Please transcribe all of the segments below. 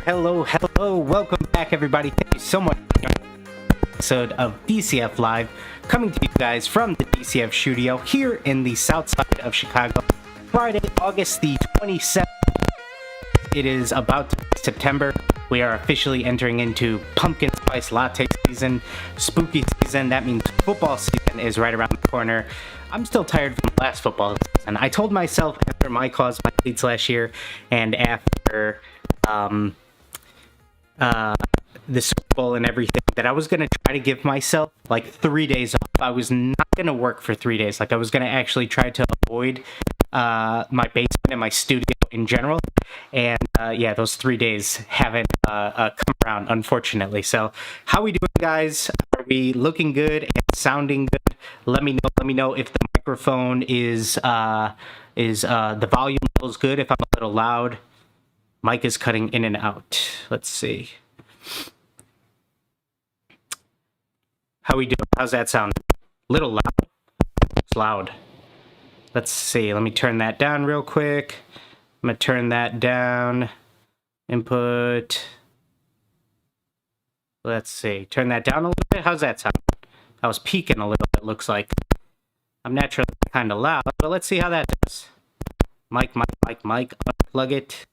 Hello, welcome back everybody. Thank you so much for joining this episode of DCF Live, coming to you guys from the DCF studio here in the south side of Chicago. Friday, August the 27th. It is about to be September. We are officially entering into pumpkin spice latte season, spooky season. That means football season is right around the corner. I'm still tired from the last football season. I told myself after my cleats last year and after the Super Bowl and everything that I was going to try to give myself like 3 days off. I was not going to work for 3 days. Like I was going to actually try to avoid my basement and my studio in general. And yeah, those 3 days haven't come around, unfortunately. So how we doing, guys? Are we looking good and sounding good? Let me know if the microphone is the volume feels good, if I'm a little loud. Mic is cutting in and out. Let's see. How we doing? How's that sound? Little loud? It's loud. Let's see. Let me turn that down real quick. I'm going to turn that down. Input. Let's see. Turn that down a little bit. How's that sound? I was peaking a little bit, looks like. I'm naturally kind of loud, but let's see how that does. Mic. Unplug it.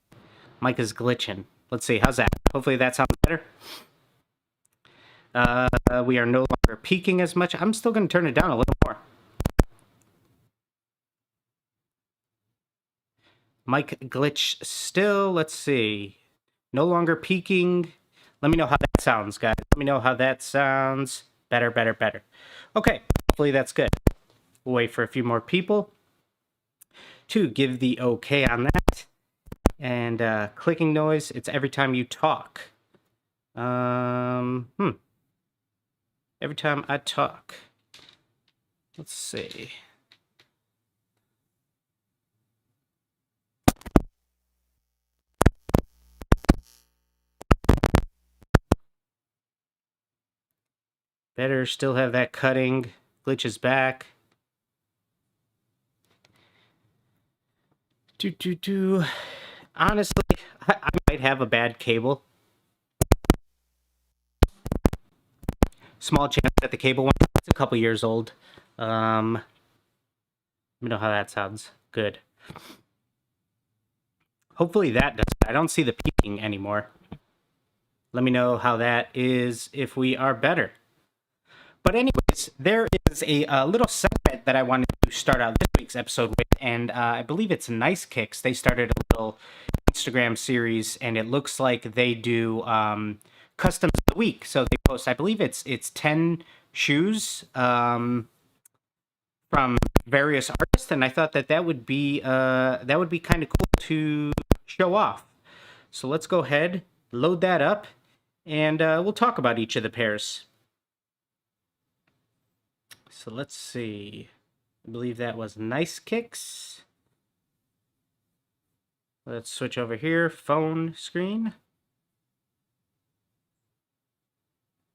Mic is glitching. Let's see. How's that? Hopefully that sounds better. We are no longer peaking as much. I'm still going to turn it down a little more. Mic glitch still. Let's see. No longer peaking. Let me know how that sounds, guys. Let me know how that sounds. Better. Okay. Hopefully that's good. We'll wait for a few more people to give the okay on that. And clicking noise, it's every time you talk. Every time I talk. Let's see. Better, still have that cutting. Glitch is back. Honestly, I might have a bad cable. Small chance that the cable went. It's a couple years old. Let me know how that sounds. Good. Hopefully that does. I don't see the peaking anymore. Let me know how that is if we are better. But anyways, there is a little segment that I wanted to start out this week's episode with, and I believe it's Nice Kicks. They started a little Instagram series, and it looks like they do customs of the week. So they post, I believe it's 10 shoes from various artists, and I thought that would be kind of cool to show off. So let's go ahead, load that up, and we'll talk about each of the pairs. So let's see. I believe that was Nice Kicks. Let's switch over here. Phone screen.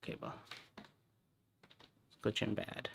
Okay, well. It's glitching bad.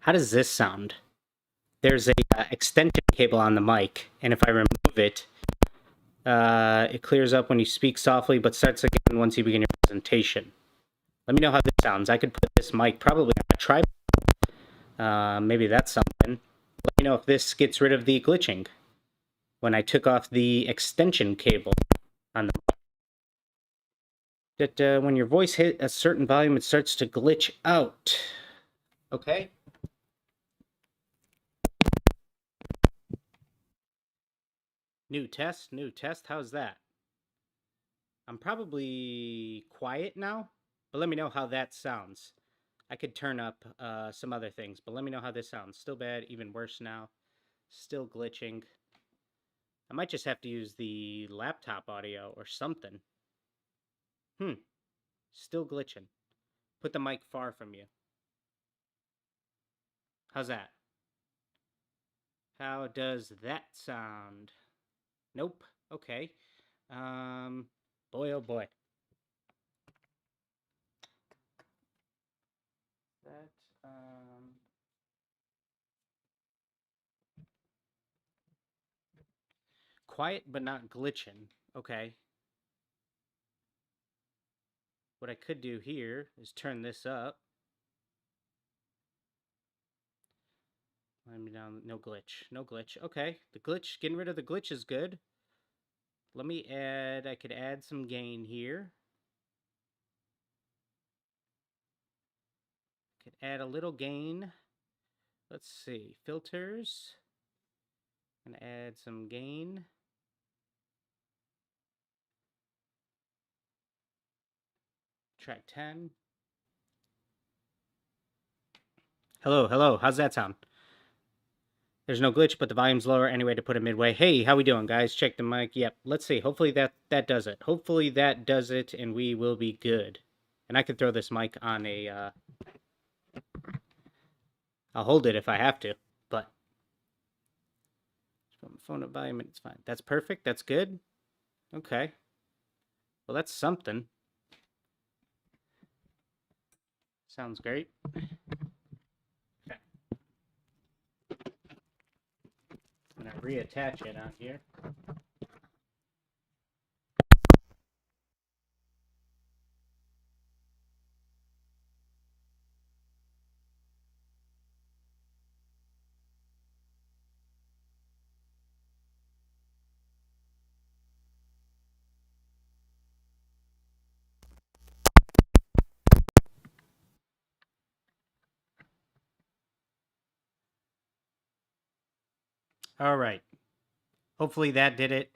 How does this sound? There's a extension cable on the mic, and if I remove it, it clears up when you speak softly, but starts again once you begin your presentation. Let me know how this sounds. I could put this mic probably on a tripod. Maybe that's something. Let me know if this gets rid of the glitching when I took off the extension cable on the mic. That when your voice hit a certain volume, it starts to glitch out. Okay? New test, how's that? I'm probably quiet now, but let me know how that sounds. I could turn up some other things, but let me know how this sounds. Still bad, even worse now. Still glitching. I might just have to use the laptop audio or something. Still glitching. Put the mic far from you. How's that? How does that sound? Nope. Okay. Boy, oh boy. That, quiet but not glitching. Okay. What I could do here is turn this up. Let me down. No glitch. No glitch. Okay. The glitch, getting rid of the glitch is good. Let me add, I could add some gain here. Could add a little gain. Let's see. Filters. I'm going to add some gain. Track 10. Hello, hello. How's that sound? There's no glitch, but the volume's lower anyway to put it midway. Hey, how we doing, guys? Check the mic. Yep, let's see. Hopefully that does it. Hopefully that does it, and we will be good. And I could throw this mic on a... I'll hold it if I have to, but... Phone at volume, it's fine. That's perfect. That's good. Okay. Well, that's something. Sounds great. Okay. I'm going to reattach it on here. All right. Hopefully that did it.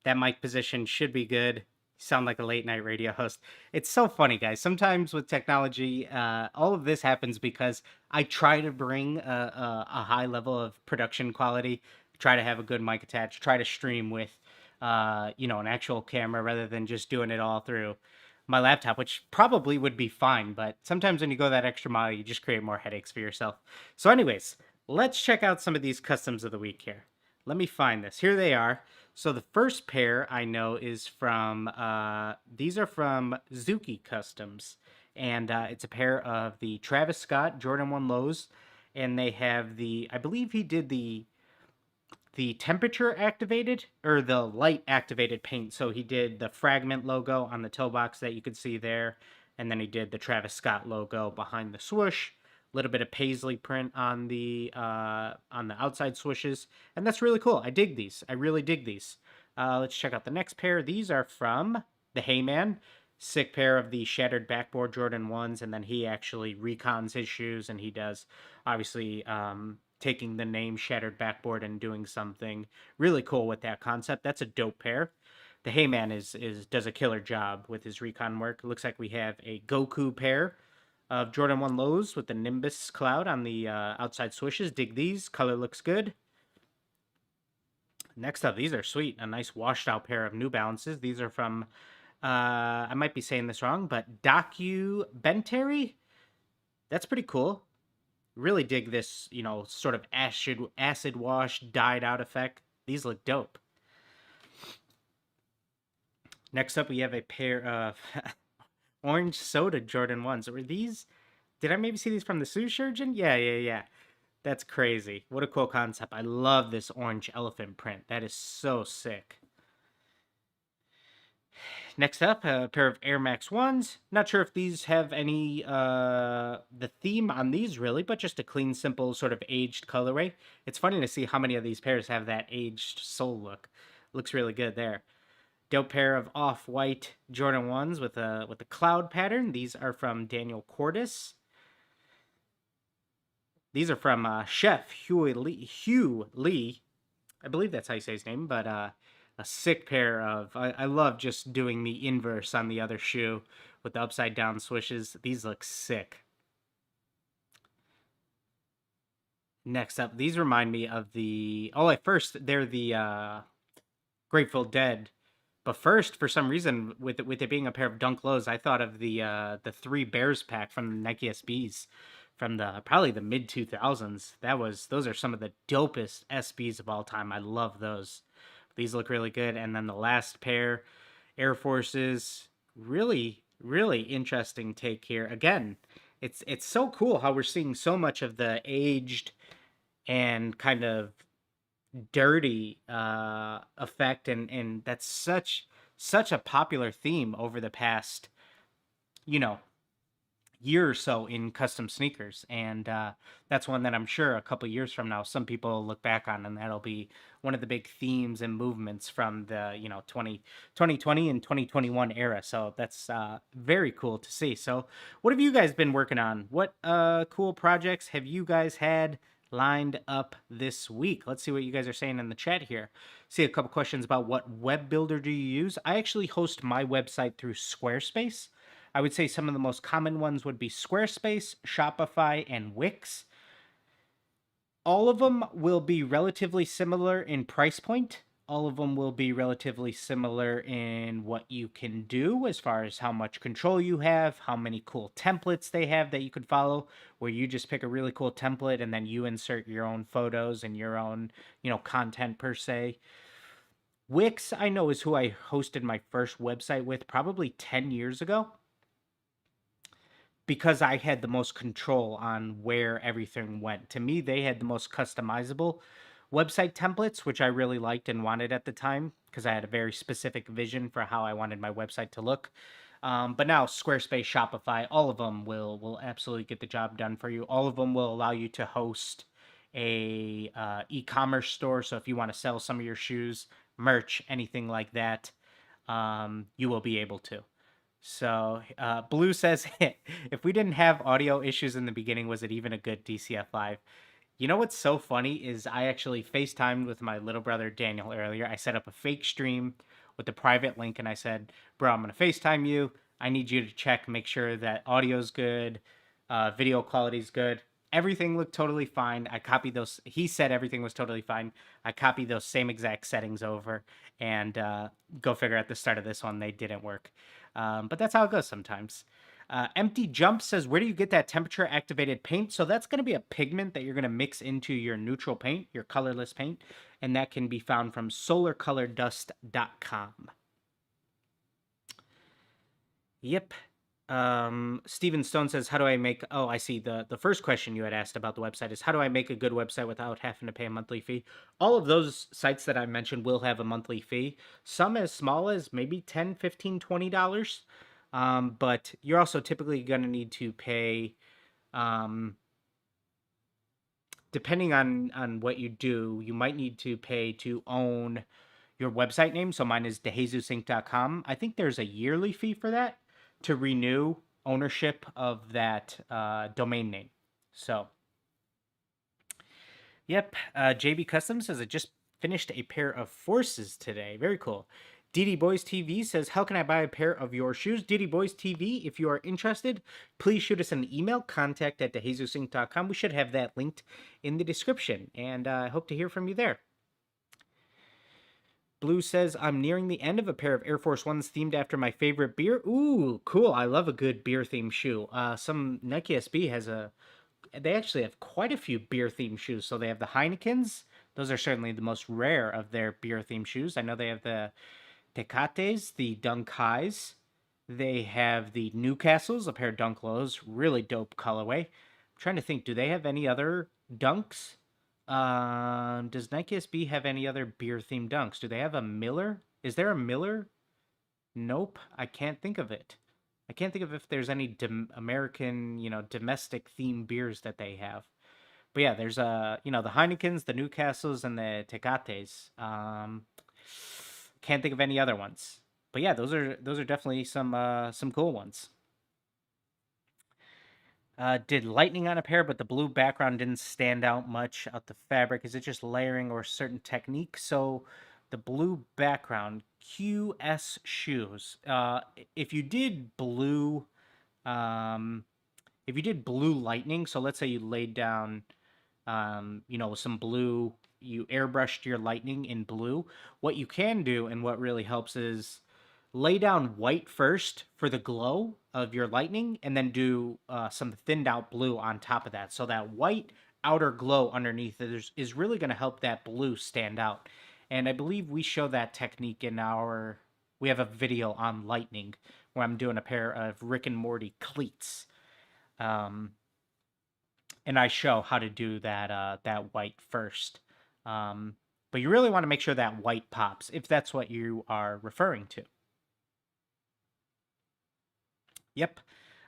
That mic position should be good. You sound like a late night radio host. It's so funny, guys. Sometimes with technology, all of this happens because I try to bring a high level of production quality, try to have a good mic attached, try to stream with, an actual camera rather than just doing it all through my laptop, which probably would be fine. But sometimes when you go that extra mile, you just create more headaches for yourself. So anyways, let's check out some of these customs of the week here. Let me find this. Here they are. So the first pair I know is from, these are from Zuki Customs. And it's a pair of the Travis Scott Jordan 1 lows. And they have I believe he did the temperature activated or the light activated paint. So he did the Fragment logo on the toe box that you could see there. And then he did the Travis Scott logo behind the swoosh. A little bit of paisley print on the outside swooshes, and that's really cool. I dig these. I really dig these. Let's check out the next pair. These are from the Heyman. Sick pair of the shattered backboard Jordan 1s, and then he actually recons his shoes, and he does, obviously, taking the name Shattered Backboard and doing something really cool with that concept. That's a dope pair. The Heyman does a killer job with his recon work. It looks like we have a Goku pair of Jordan 1 lows with the Nimbus cloud on the outside swooshes. Dig these. Color looks good. Next up, these are sweet. A nice washed out pair of New Balances. These are from, I might be saying this wrong, but Documentary? That's pretty cool. Really dig this, sort of acid wash, dyed out effect. These look dope. Next up, we have a pair of Orange Soda Jordan 1s. Were these Did I maybe see these from the Sioux Surgeon? Yeah, yeah, yeah. That's crazy. What a cool concept. I love this orange elephant print. That is so sick. Next up, a pair of Air Max 1s. Not sure if these have any, the theme on these really, but just a clean, simple, sort of aged colorway. It's funny to see how many of these pairs have that aged sole look. Looks really good there. Dope pair of off-white Jordan 1s with a cloud pattern. These are from Daniel Cordes. These are from Chef Hugh Lee. I believe that's how you say his name, but a sick pair of. I love just doing the inverse on the other shoe with the upside down swishes. These look sick. Next up, these remind me of the. Oh, at first they're the Grateful Dead, but first for some reason with it being a pair of Dunk Lows, I thought of the Three Bears pack from the Nike SBs from the probably the mid 2000s. Those are some of the dopest SBs of all time. I love those. These look really good. And then the last pair, Air Forces, really interesting take here. Again, it's so cool how we're seeing so much of the aged and kind of dirty effect, and that's such a popular theme over the past, you know, year or so in custom sneakers. And that's one that I'm sure a couple years from now some people will look back on, and that'll be one of the big themes and movements from the 2020 and 2021 era. So that's very cool to see. So what have you guys been working on? What cool projects have you guys had lined up this week? Let's see what you guys are saying in the chat here. See a couple questions about what web builder do you use. I actually host my website through Squarespace. I would say some of the most common ones would be Squarespace, Shopify, and Wix. All of them will be relatively similar in price point. All of them will be relatively similar in what you can do as far as how much control you have, how many cool templates they have that you could follow, where you just pick a really cool template and then you insert your own photos and your own, content per se. Wix, I know, is who I hosted my first website with probably 10 years ago, because I had the most control on where everything went. To me, they had the most customizable website templates, which I really liked and wanted at the time because I had a very specific vision for how I wanted my website to look. But now Squarespace, Shopify, all of them will absolutely get the job done for you. All of them will allow you to host a e-commerce store. So if you want to sell some of your shoes, merch, anything like that, you will be able to. So Blue says, if we didn't have audio issues in the beginning, was it even a good DCF Live? You know what's so funny is I actually FaceTimed with my little brother Daniel earlier. I set up a fake stream with a private link, and I said, bro, I'm going to FaceTime you. I need you to check, make sure that audio's good, video quality's good. Everything looked totally fine. I copied those. He said everything was totally fine. I copied those same exact settings over, and go figure, at the start of this one, they didn't work. But that's how it goes sometimes. Empty Jump says, where do you get that temperature activated paint? So that's going to be a pigment that you're going to mix into your neutral paint, your colorless paint, and that can be found from solarcolordust.com. Yep. Steven Stone says, how do I make... Oh, I see. The first question you had asked about the website is, how do I make a good website without having to pay a monthly fee? All of those sites that I mentioned will have a monthly fee. Some as small as maybe $10, $15, $20. But you're also typically going to need to pay, depending on what you do, you might need to pay to own your website name. So mine is DeJesusinc.com. I think there's a yearly fee for that to renew ownership of that domain name. So, yep. JB Custom says, I just finished a pair of Forces today. Very cool. DutyBoysTV says, how can I buy a pair of your shoes? DutyBoysTV, if you are interested, please shoot us an email, contact@DeJesusinc.com. We should have that linked in the description, and I hope to hear from you there. Blue says, I'm nearing the end of a pair of Air Force Ones themed after my favorite beer. Ooh, cool. I love a good beer-themed shoe. Some Nike SB has they actually have quite a few beer-themed shoes. So they have the Heinekens. Those are certainly the most rare of their beer-themed shoes. I know they have the Tecates, the Dunk Highs, They have the Newcastles, a pair of dunk lows, really dope colorway. I'm trying to think, do they have any other dunks? Does Nike SB have any other beer themed dunks? Do they have a Miller? Is there a Miller? Nope, I can't think of it. I can't think of if there's any American, domestic themed beers that they have. But yeah, there's the Heinekens, the Newcastles, and the Tecates. Can't think of any other ones. But yeah, those are definitely some cool ones. Did lightning on a pair, but the blue background didn't stand out much out the fabric. Is it just layering or a certain technique? So the blue background, QS shoes. If you did blue, um, if you did blue lightning, so let's say you laid down, some blue, you airbrushed your lightning in blue. What you can do, and what really helps, is lay down white first for the glow of your lightning, and then do some thinned out blue on top of that. So that white outer glow underneath is really going to help that blue stand out. And I believe we show that technique in we have a video on lightning where I'm doing a pair of Rick and Morty cleats. And I show how to do that white first. But you really want to make sure that white pops, if that's what you are referring to. Yep.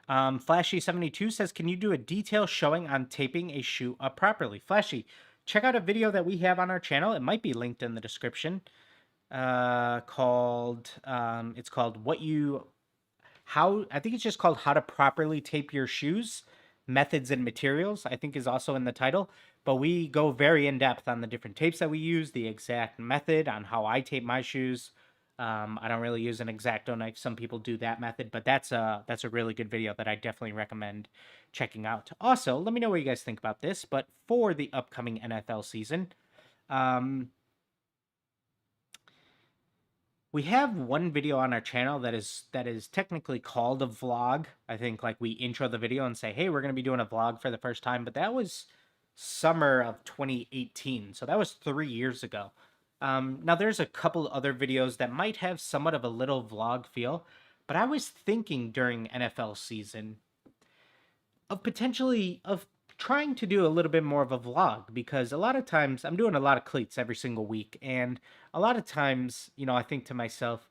Flashy72 says, can you do a detail showing on taping a shoe up properly? Flashy, check out a video that we have on our channel. It might be linked in the description. It's called I think it's just called How to Properly Tape Your Shoes, Methods and Materials, I think is also in the title. But we go very in depth on the different tapes that we use, the exact method on how I tape my shoes. I don't really use an X-Acto knife. Some people do that method, but that's a really good video that I definitely recommend checking out. Also, let me know what you guys think about this. But for the upcoming NFL season, we have one video on our channel that is technically called a vlog. I think like we intro the video and say, hey, we're going to be doing a vlog for the first time. But that was summer of 2018. So that was 3 years ago. Now, there's a couple other videos that might have somewhat of a little vlog feel, but I was thinking during NFL season of trying to do a little bit more of a vlog, because a lot of times I'm doing a lot of cleats every single week, and a lot of times, I think to myself,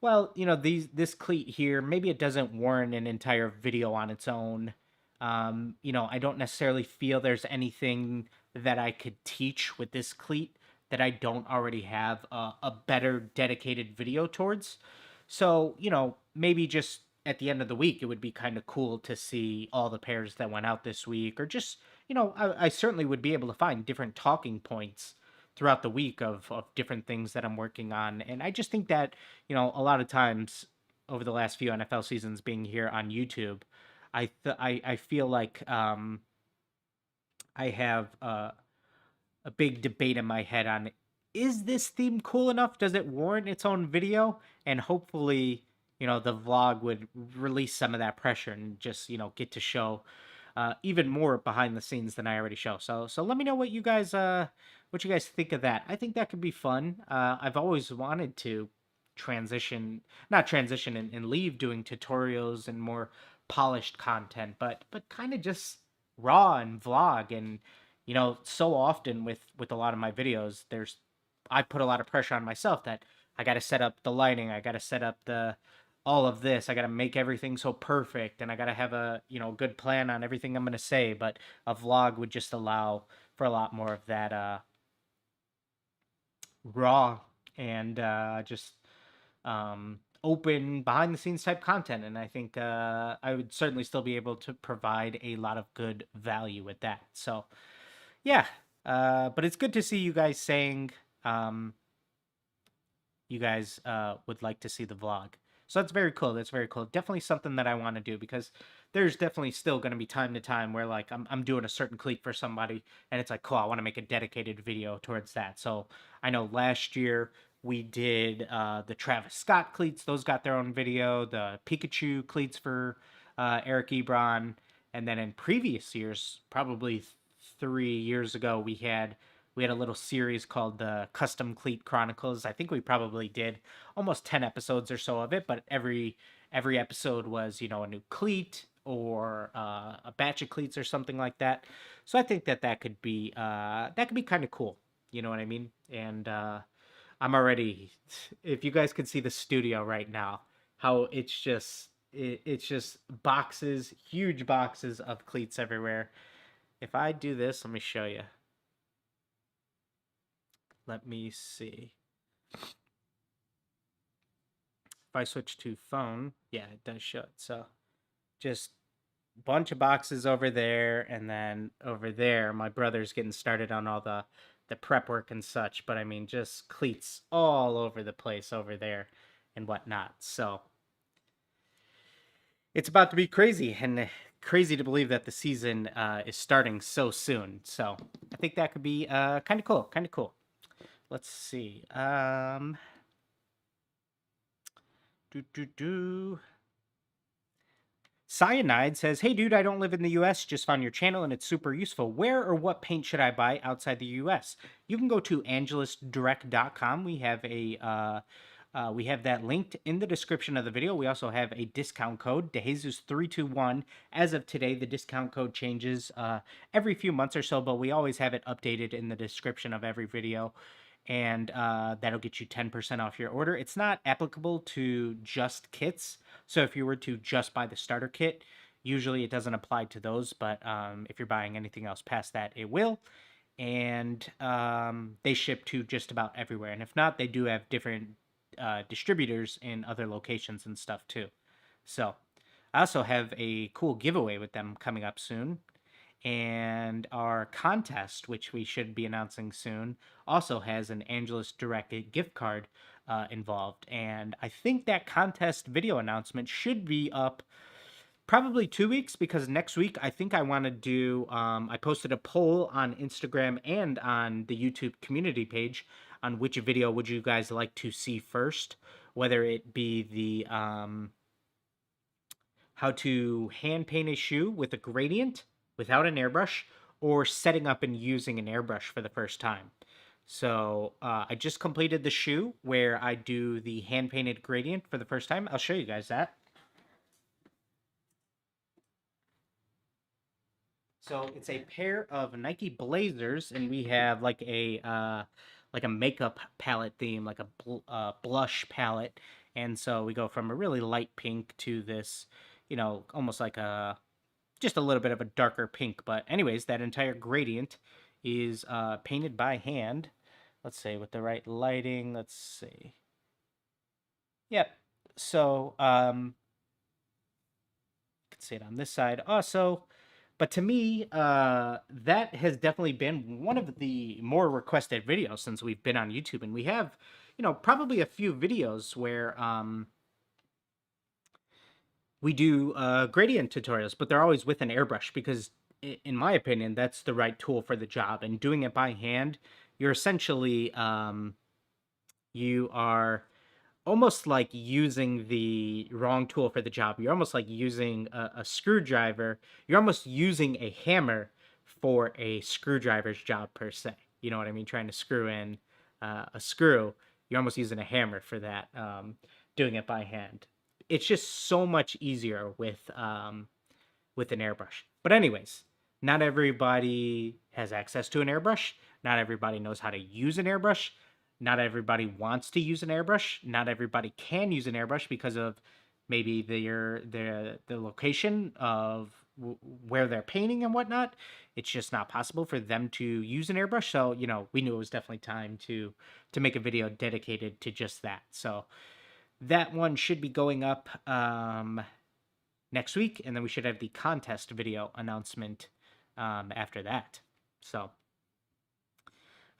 well, this cleat here, maybe it doesn't warrant an entire video on its own. I don't necessarily feel there's anything that I could teach with this cleat that I don't already have a better dedicated video towards. So, maybe just at the end of the week, it would be kind of cool to see all the pairs that went out this week, or just, I certainly would be able to find different talking points throughout the week of different things that I'm working on. And I just think that, a lot of times over the last few NFL seasons being here on YouTube, I feel like I have a big debate in my head on, is this theme cool enough? Does it warrant its own video? And hopefully, the vlog would release some of that pressure and just, get to show even more behind the scenes than I already show. So let me know what you guys think of that. I think that could be fun. I've always wanted to not transition and leave doing tutorials and more polished content, but kind of just raw and vlog. And so often with a lot of my videos, I put a lot of pressure on myself that I got to set up the lighting, I got to set up all of this, I got to make everything so perfect, and I got to have a good plan on everything I'm going to say. But a vlog would just allow for a lot more of that raw and just open behind the scenes type content. And I think I would certainly still be able to provide a lot of good value with that. So yeah, but it's good to see you guys saying you guys would like to see the vlog. So that's very cool. That's very cool. Definitely something that I want to do, because there's definitely still going to be time to time where like I'm doing a certain cleat for somebody, and it's like, cool, I want to make a dedicated video towards that. So I know last year we did the Travis Scott cleats. Those got their own video. The Pikachu cleats for Eric Ibron. And then in previous years, probably 3 years ago, we had a little series called the Custom Cleat Chronicles. I think we probably did almost 10 episodes or so of it, but every every episode was, you know, a new cleat or a batch of cleats or something like that. So I think that could be kind of cool. You know what I mean? And I'm already, if you guys could see the studio right now, how it's just boxes, huge boxes of cleats everywhere. If I do this, let me show you. Let me see. If I switch to phone, yeah, it does show it. So just bunch of boxes over there, and then over there, my brother's getting started on all the prep work and such. But I mean, just cleats all over the place over there and whatnot. So it's about to be crazy, and crazy to believe that the season is starting so soon. So I think that could be kind of cool. Kind of cool. Let's see. Cyanide says, "Hey dude, I don't live in the US, just found your channel and it's super useful. Where or what paint should I buy outside the US?" You can go to angelusdirect.com. We have that linked in the description of the video. We also have a discount code, DeJesus321. As of today, the discount code changes every few months or so, but we always have it updated in the description of every video. And that'll get you 10% off your order. It's not applicable to just kits. So if you were to just buy the starter kit, usually it doesn't apply to those. But if you're buying anything else past that, it will. And they ship to just about everywhere. And if not, they do have different distributors in other locations and stuff too. So I also have a cool giveaway with them coming up soon. And our contest, which we should be announcing soon, also has an Angelus directed gift card involved. And I think that contest video announcement should be up probably 2 weeks, because next week I think I want to do. I posted a poll on Instagram and on the YouTube community page on which video would you guys like to see first, whether it be the how to hand paint a shoe with a gradient without an airbrush, or setting up and using an airbrush for the first time. So I just completed the shoe where I do the hand painted gradient for the first time. I'll show you guys that. So it's a pair of Nike Blazers, and we have like a makeup palette theme, like a blush palette. And so we go from a really light pink to this, you know, almost like just a little bit of a darker pink. But anyways, that entire gradient is painted by hand. Let's say with the right lighting. Let's see. Yep. So you can see it on this side also. But to me, that has definitely been one of the more requested videos since we've been on YouTube. And we have, you know, probably a few videos where we do gradient tutorials, but they're always with an airbrush because, in my opinion, that's the right tool for the job. And doing it by hand, you're essentially, you are almost like using the wrong tool for the job. You're almost like using a screwdriver. You're almost using a hammer for a screwdriver's job per se. You know what I mean? Trying to screw in a screw. You're almost using a hammer for that, doing it by hand. It's just so much easier with an airbrush. But anyways, not everybody has access to an airbrush. Not everybody knows how to use an airbrush. Not everybody wants to use an airbrush. Not everybody can use an airbrush because of maybe the location of where they're painting and whatnot. It's just not possible for them to use an airbrush. So, you know, we knew it was definitely time to make a video dedicated to just that. So that one should be going up next week, and then we should have the contest video announcement after that. So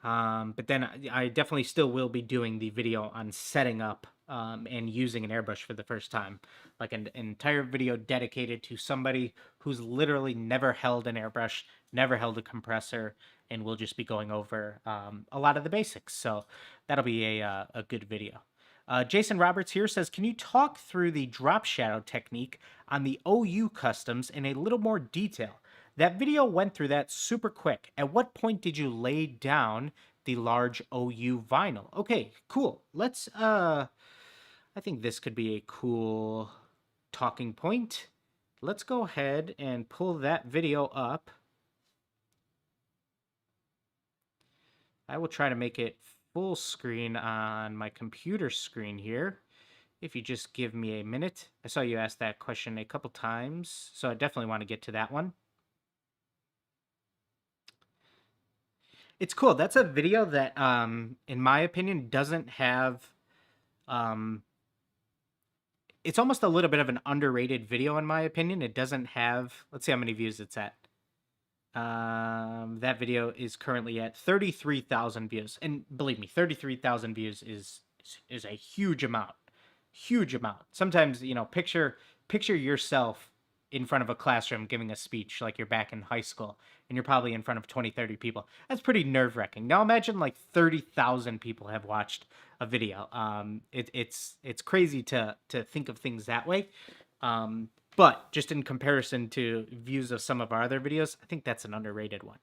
but then I definitely still will be doing the video on setting up and using an airbrush for the first time. Like an entire video dedicated to somebody who's literally never held an airbrush, never held a compressor, and we'll just be going over a lot of the basics. So that'll be a good video. Jason Roberts here says, "Can you talk through the drop shadow technique on the OU customs in a little more detail? That video went through that super quick. At what point did you lay down the large OU vinyl?" Okay, cool. Let's, I think this could be a cool talking point. Let's go ahead and pull that video up. I will try to make it full screen on my computer screen here. If you just give me a minute. I saw you ask that question a couple times, so I definitely want to get to that one. It's cool. That's a video that, in my opinion, doesn't have... it's almost a little bit of an underrated video, in my opinion. It doesn't have... Let's see how many views it's at. That video is currently at 33,000 views. And believe me, 33,000 views is a huge amount. Huge amount. Sometimes, you know, picture yourself in front of a classroom giving a speech like you're back in high school, and you're probably in front of 20, 30 people. That's pretty nerve-wracking. Now imagine like 30,000 people have watched a video. It's crazy to think of things that way. But just in comparison to views of some of our other videos, I think that's an underrated one.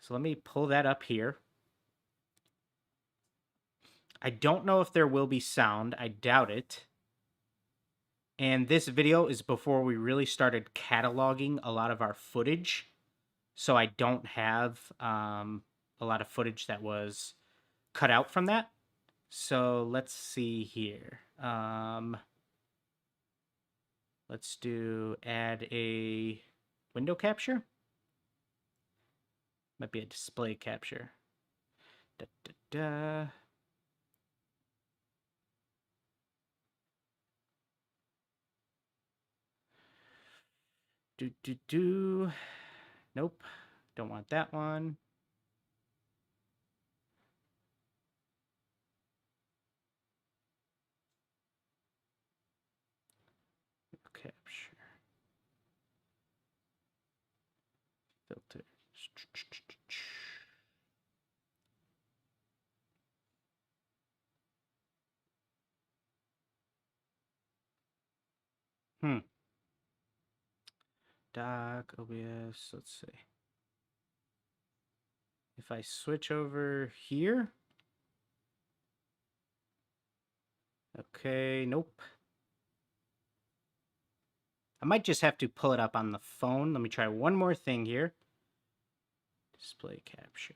So let me pull that up here. I don't know if there will be sound. I doubt it. And this video is before we really started cataloging a lot of our footage. So I don't have a lot of footage that was cut out from that. So let's see here. Let's do add a window capture. Might be a display capture. Da, da, da. Nope, don't want that one. Capture. Filter. Doc, OBS, let's see. If I switch over here. Okay, nope. I might just have to pull it up on the phone. Let me try one more thing here. Display capture.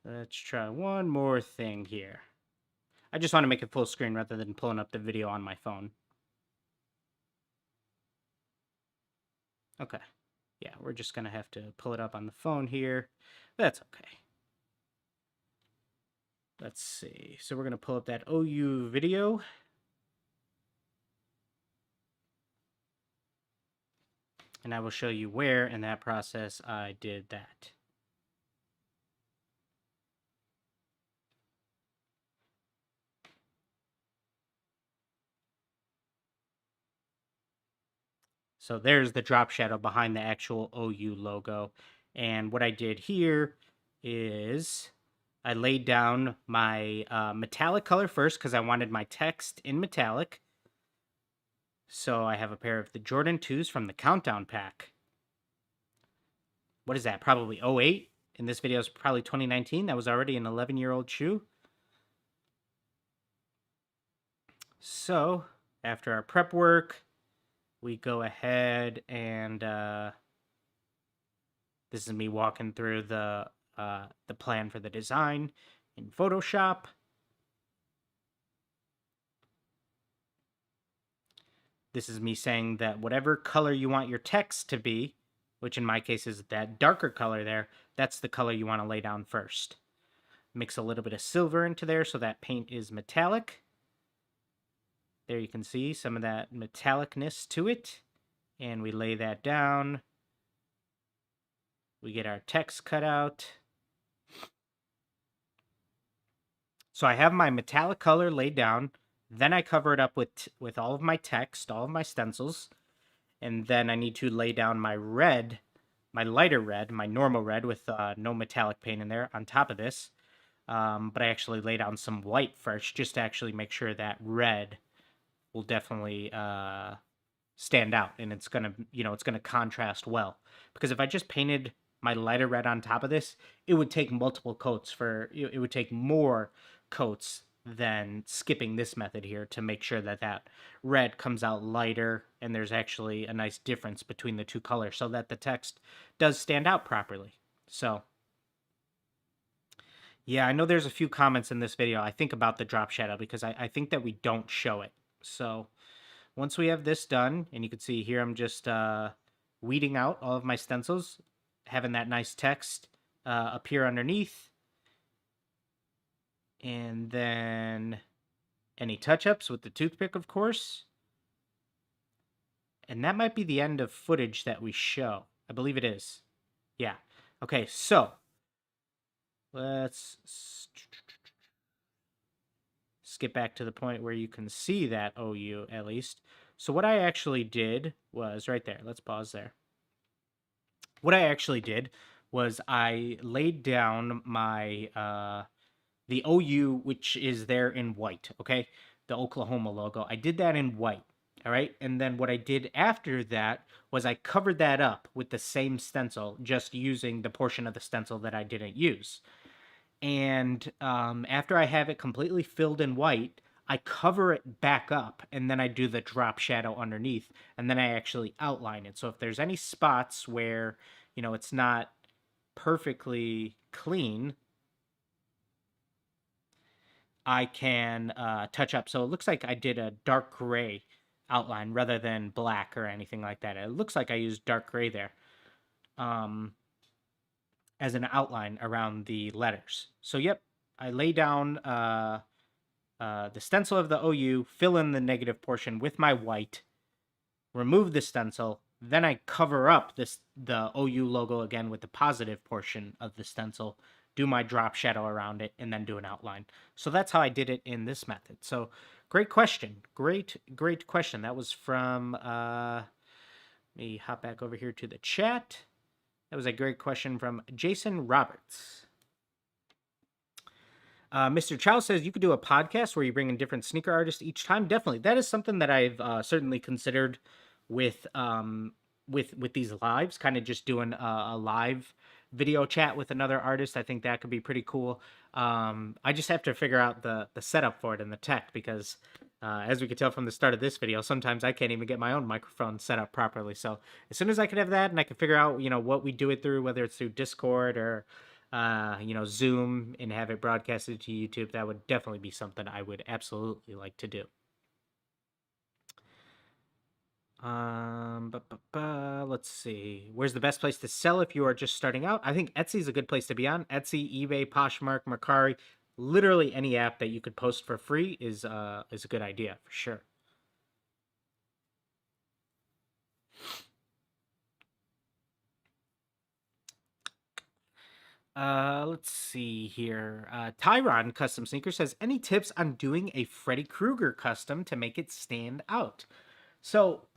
Let's try one more thing here. I just want to make it full screen rather than pulling up the video on my phone. Okay. Yeah, we're just going to have to pull it up on the phone here. That's okay. Let's see. So we're going to pull up that OU video. And I will show you where in that process I did that. So there's the drop shadow behind the actual OU logo. And what I did here is I laid down my metallic color first because I wanted my text in metallic. So I have a pair of the Jordan 2s from the Countdown pack. What is that? Probably 08. In this video is probably 2019. That was already an 11-year-old shoe. So after our prep work, we go ahead and this is me walking through the plan for the design in Photoshop. This is me saying that whatever color you want your text to be, which in my case is that darker color there, that's the color you want to lay down first. Mix a little bit of silver into there so that paint is metallic. There you can see some of that metallicness to it. And we lay that down. We get our text cut out. So I have my metallic color laid down. Then I cover it up with all of my text, all of my stencils. And then I need to lay down my red, my lighter red, my normal red with no metallic paint in there on top of this. But I actually lay down some white first just to actually make sure that red will definitely stand out, and it's gonna, it's gonna contrast well. Because if I just painted my lighter red on top of this, it would take multiple coats it would take more coats than skipping this method here to make sure that that red comes out lighter and there's actually a nice difference between the two colors so that the text does stand out properly. So yeah, I know there's a few comments in this video, I think, about the drop shadow because I think that we don't show it. So once we have this done, and you can see here I'm just weeding out all of my stencils, having that nice text appear underneath. And then any touch-ups with the toothpick, of course. And that might be the end of footage that we show. I believe it is. Yeah. Okay, so let's skip back to the point where you can see that OU at least. So what I actually did was right there. Let's pause there. What I actually did was I laid down my the OU, which is there in white, okay? The Oklahoma logo. I did that in white, all right? And then what I did after that was I covered that up with the same stencil, just using the portion of the stencil that I didn't use. And after I have it completely filled in white, I cover it back up, and then I do the drop shadow underneath, and then I actually outline it. So if there's any spots where, you know, it's not perfectly clean, I can touch up. So it looks like I did a dark gray outline rather than black or anything like that. It looks like I used dark gray there as an outline around the letters. So yep, I lay down the stencil of the OU, fill in the negative portion with my white, remove the stencil, then I cover up the OU logo again with the positive portion of the stencil, do my drop shadow around it, and then do an outline. So that's how I did it in this method. So great question. Great question. That was from, let me hop back over here to the chat. That was a great question from Jason Roberts. Mr. Chow says you could do a podcast where you bring in different sneaker artists each time. Definitely. That is something that I've certainly considered with these lives, kind of just doing a live video chat with another artist. I think that could be pretty cool. I just have to figure out the setup for it and the tech because as we could tell from the start of this video, sometimes I can't even get my own microphone set up properly. So as soon as I could have that and I could figure out, you know, what we do it through, whether it's through Discord or you know, Zoom, and have it broadcasted to YouTube, that would definitely be something I would absolutely like to do. Let's see. Where's the best place to sell if you are just starting out? I think Etsy is a good place to be on. Etsy, eBay, Poshmark, Mercari, literally any app that you could post for free is a good idea for sure. Let's see here. Tyron Custom Sneakers says, any tips on doing a Freddy Krueger custom to make it stand out? So,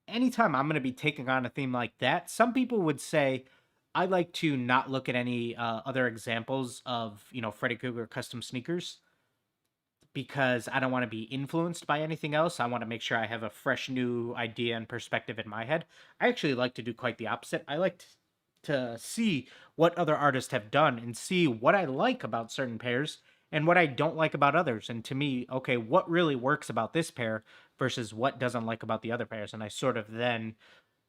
anytime I'm going to be taking on a theme like that, some people would say I like to not look at any other examples of, you know, Freddy Krueger custom sneakers because I don't want to be influenced by anything else. I want to make sure I have a fresh new idea and perspective in my head. I actually like to do quite the opposite. I like to see what other artists have done and see what I like about certain pairs and what I don't like about others. And to me, okay, what really works about this pair versus what doesn't like about the other pairs. And I sort of then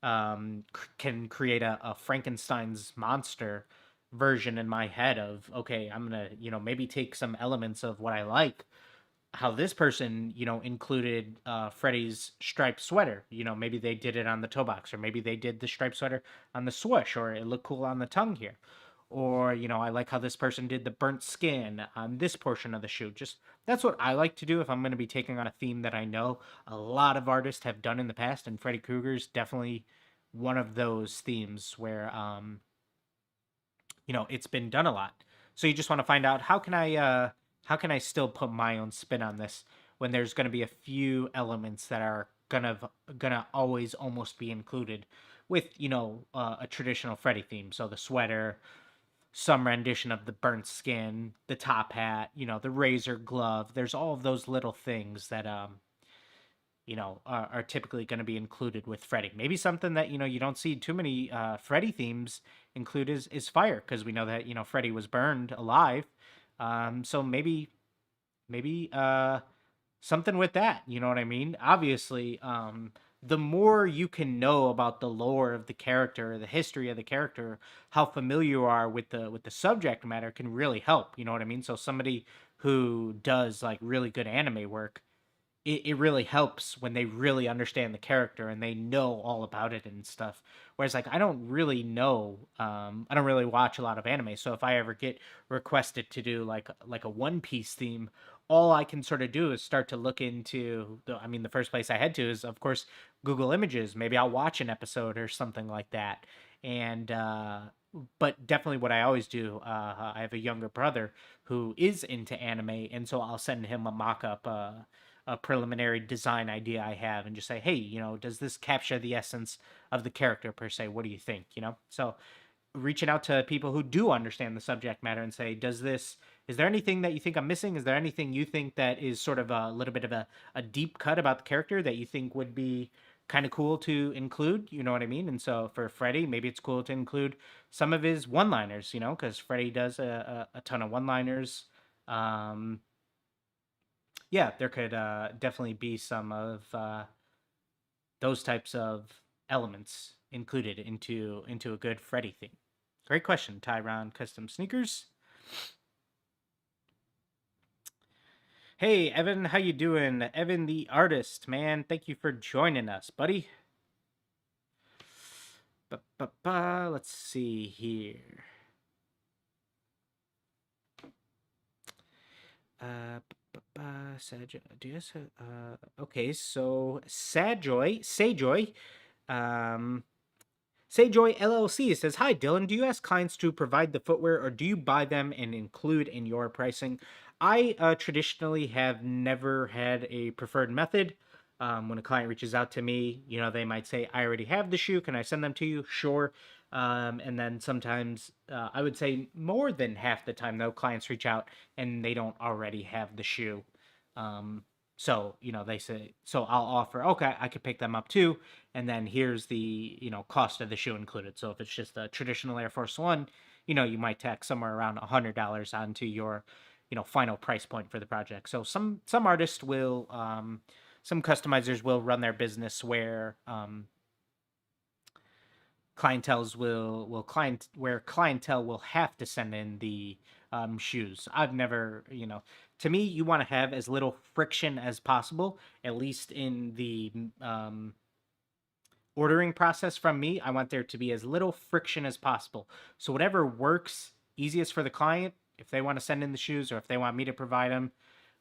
can create a Frankenstein's monster version in my head of, okay, I'm going to, you know, maybe take some elements of what I like, how this person, you know, included Freddy's striped sweater. You know, maybe they did it on the toe box, or maybe they did the striped sweater on the swoosh, or it looked cool on the tongue here. Or, you know, I like how this person did the burnt skin on this portion of the shoe. Just, that's what I like to do if I'm going to be taking on a theme that I know a lot of artists have done in the past, and Freddy Krueger's definitely one of those themes where, you know, it's been done a lot. So you just want to find out, how can I still put my own spin on this when there's going to be a few elements that are gonna always almost be included with, you know, a traditional Freddy theme. So the sweater, some rendition of the burnt skin, the top hat, you know, the razor glove. There's all of those little things that are typically going to be included with Freddy. Maybe something that you don't see too many Freddy themes include is fire, because we know that Freddy was burned alive. So maybe something with that. You know what I mean? Obviously, the more you can know about the lore of the character, the history of the character, how familiar you are with the subject matter can really help. You know what I mean? So somebody who does like really good anime work, it really helps when they really understand the character and they know all about it and stuff. Whereas like I don't really know, I don't really watch a lot of anime. So if I ever get requested to do like a One Piece theme, all I can sort of do is start to look into the first place I head to is of course Google Images. Maybe I'll watch an episode or something like that. And but definitely what I always do, I have a younger brother who is into anime, and so I'll send him a mock-up, a preliminary design idea I have, and just say, hey, does this capture the essence of the character per se? What do you think? So reaching out to people who do understand the subject matter and say, is there anything that you think I'm missing? Is there anything you think that is sort of a little bit of a deep cut about the character that you think would be kind of cool to include? You know what I mean? And so for Freddy, maybe it's cool to include some of his one-liners, because Freddy does a ton of one-liners. Yeah, there could definitely be some of those types of elements included into a good Freddy theme. Great question, Tyron Custom Sneakers. Hey, Evan, how you doing? Evan the artist, man. Thank you for joining us, buddy. Let's see here. Sadjoy, okay, so Sadjoy LLC says, hi, Dylan. Do you ask clients to provide the footwear or do you buy them and include in your pricing? I traditionally have never had a preferred method. When a client reaches out to me, they might say, I already have the shoe. Can I send them to you? Sure. And then sometimes, I would say more than half the time, though, clients reach out and they don't already have the shoe. So, they say, so I'll offer, okay, I could pick them up too. And then here's the, cost of the shoe included. So if it's just a traditional Air Force One, you might tack somewhere around $100 onto your, final price point for the project. So some artists will, some customizers will run their business where, clientele will have to send in the shoes. I've never, to me, you want to have as little friction as possible, at least in the ordering process from me. I want there to be as little friction as possible. So whatever works easiest for the client, if they want to send in the shoes or if they want me to provide them,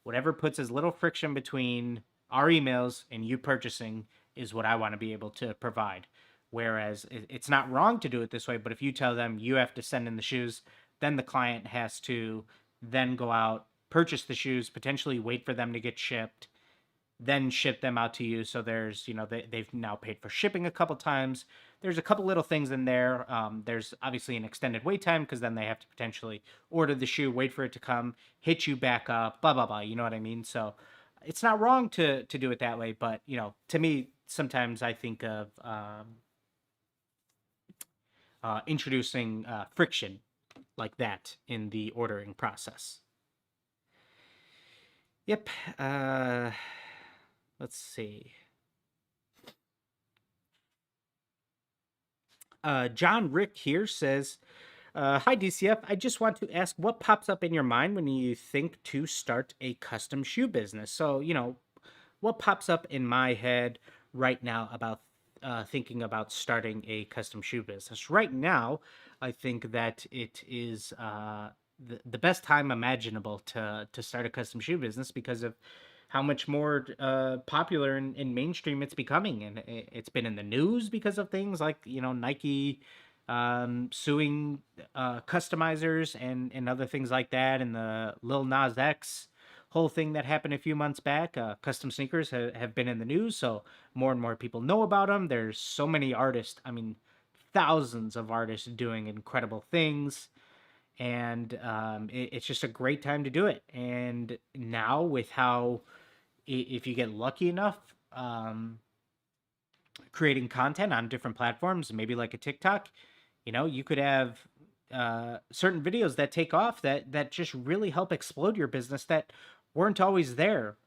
whatever puts as little friction between our emails and you purchasing is what I want to be able to provide. Whereas it's not wrong to do it this way, but if you tell them you have to send in the shoes, then the client has to then go out, purchase the shoes, potentially wait for them to get shipped, then ship them out to you. So there's, they've now paid for shipping a couple times. There's a couple little things in there. There's obviously an extended wait time because then they have to potentially order the shoe, wait for it to come, hit you back up, blah, blah, blah. You know what I mean? So it's not wrong to do it that way. But, to me, sometimes I think of introducing friction like that in the ordering process. Yep. Let's see. John Rick here says, hi, DCF. I just want to ask what pops up in your mind when you think to start a custom shoe business. So, what pops up in my head right now about thinking about starting a custom shoe business? Right now, I think that it is the best time imaginable to start a custom shoe business because of how much more popular and mainstream it's becoming. And it's been in the news because of things like, Nike suing customizers and other things like that. And the Lil Nas X whole thing that happened a few months back. Custom sneakers have been in the news, so more and more people know about them. There's so many artists, thousands of artists doing incredible things. And it's just a great time to do it. And now with how, if you get lucky enough, creating content on different platforms, maybe like a TikTok, you could have certain videos that take off that just really help explode your business that weren't always there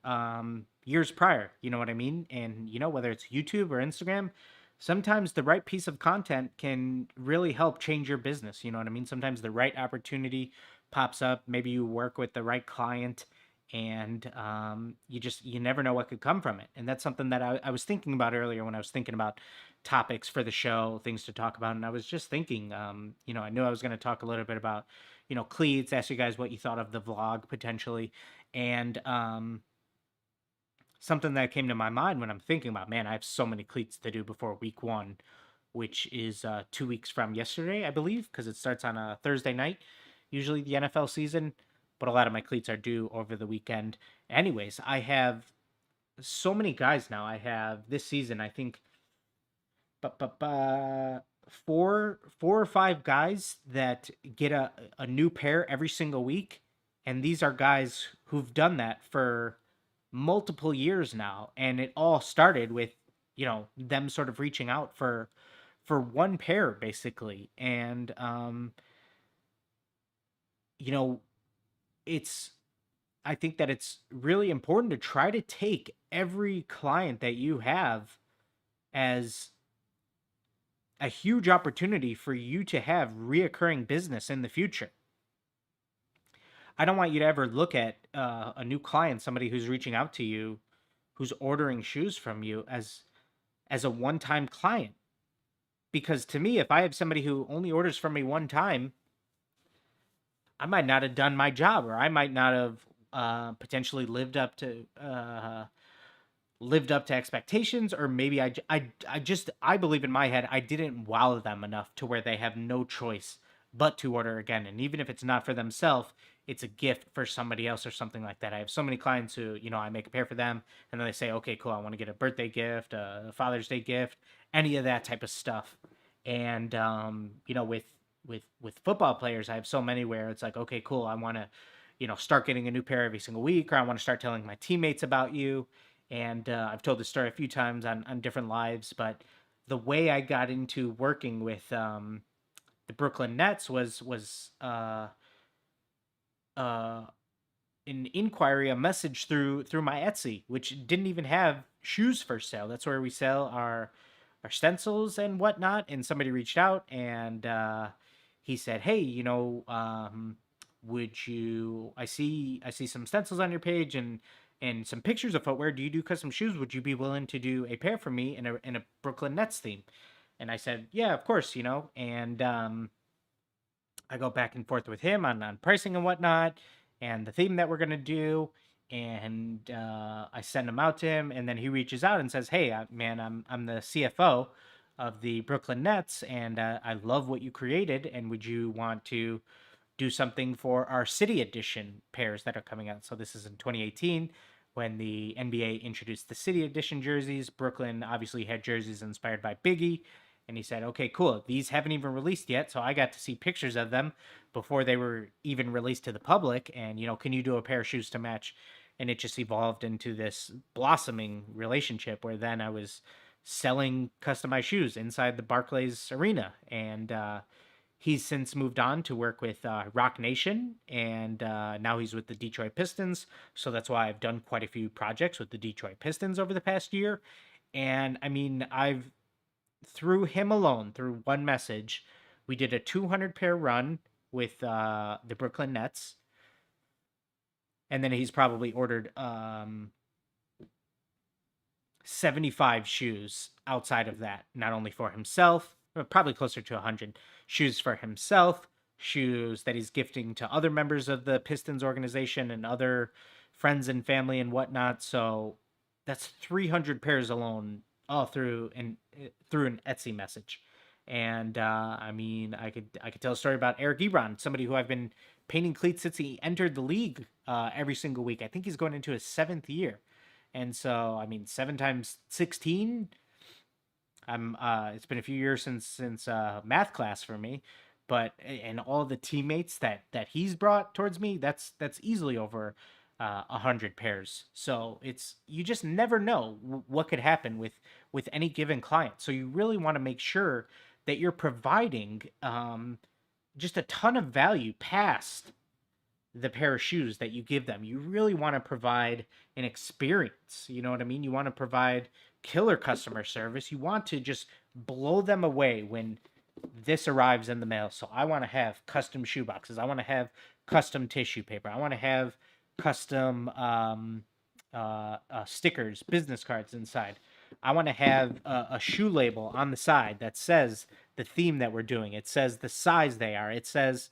years prior. You know what I mean? And whether it's YouTube or Instagram, sometimes the right piece of content can really help change your business. You know what I mean? Sometimes the right opportunity pops up. Maybe you work with the right client, and you never know what could come from it. And that's something that I was thinking about earlier when I was thinking about topics for the show, things to talk about. And I was just thinking, I knew I was going to talk a little bit about, cleats, ask you guys what you thought of the vlog potentially. And something that came to my mind when I'm thinking about, man, I have so many cleats to do before week 1, which is 2 weeks from yesterday, I believe, because it starts on a Thursday night, usually the NFL season. But a lot of my cleats are due over the weekend. Anyways, I have so many guys now. I have this season, I think, four or five guys that get a new pair every single week. And these are guys who've done that for multiple years now. And it all started with, them sort of reaching out for one pair, basically. And, it's I think that it's really important to try to take every client that you have as a huge opportunity for you to have reoccurring business in the future. I don't want you to ever look at a new client, somebody who's reaching out to you, who's ordering shoes from you, as a one-time client. Because to me, if I have somebody who only orders from me one time, I might not have done my job, or I might not have potentially lived up to expectations, or maybe I believe in my head I didn't wow them enough to where they have no choice but to order again. And even if it's not for themselves, it's a gift for somebody else or something like that. I have so many clients who, I make a pair for them, and then they say, okay, cool, I want to get a birthday gift, a Father's Day gift, any of that type of stuff. And with football players, I have so many where it's like, okay, cool, I want to, start getting a new pair every single week, or I want to start telling my teammates about you. And I've told this story a few times on different lives, but the way I got into working with the Brooklyn Nets was an inquiry, a message through my Etsy, which didn't even have shoes for sale. That's where we sell our stencils and whatnot. And somebody reached out, and he said, "Hey, would you? I see some stencils on your page and some pictures of footwear. Do you do custom shoes? Would you be willing to do a pair for me in a Brooklyn Nets theme?" And I said, "Yeah, of course." And I go back and forth with him on pricing and whatnot, and the theme that we're gonna do. And I send him out to him, and then he reaches out and says, "Hey, man, I'm the CFO of the Brooklyn Nets, and I love what you created. And would you want to do something for our City Edition pairs that are coming out?" So this is in 2018 when the NBA introduced the City Edition jerseys. Brooklyn obviously had jerseys inspired by Biggie. And he said, okay, cool. These haven't even released yet. So I got to see pictures of them before they were even released to the public. And, can you do a pair of shoes to match? And it just evolved into this blossoming relationship where then I was selling customized shoes inside the Barclays Arena. And he's since moved on to work with Rock Nation. And now he's with the Detroit Pistons. So that's why I've done quite a few projects with the Detroit Pistons over the past year. And I mean, through him alone, through one message, we did a 200 pair run with the Brooklyn Nets. And then he's probably ordered 75 shoes outside of that, not only for himself, but probably closer to 100 shoes for himself, shoes that he's gifting to other members of the Pistons organization and other friends and family and whatnot. So that's 300 pairs alone, all through an Etsy message. And I mean, I could tell a story about Eric Ibron, somebody who I've been painting cleats since he entered the league every single week. I think he's going into his 7th year. And so, I mean, 7 times 16, it's been a few years since math class for me, but and all the teammates that he's brought towards me, that's easily over 100 pairs. So you just never know what could happen with any given client. So you really want to make sure that you're providing just a ton of value past the pair of shoes that you give them. You really want to provide an experience. You know what I mean? You want to provide killer customer service. You want to just blow them away when this arrives in the mail. So I want to have custom shoe boxes. I want to have custom tissue paper. I want to have custom stickers, business cards inside. I want to have a shoe label on the side that says the theme that we're doing. It says the size they are. It says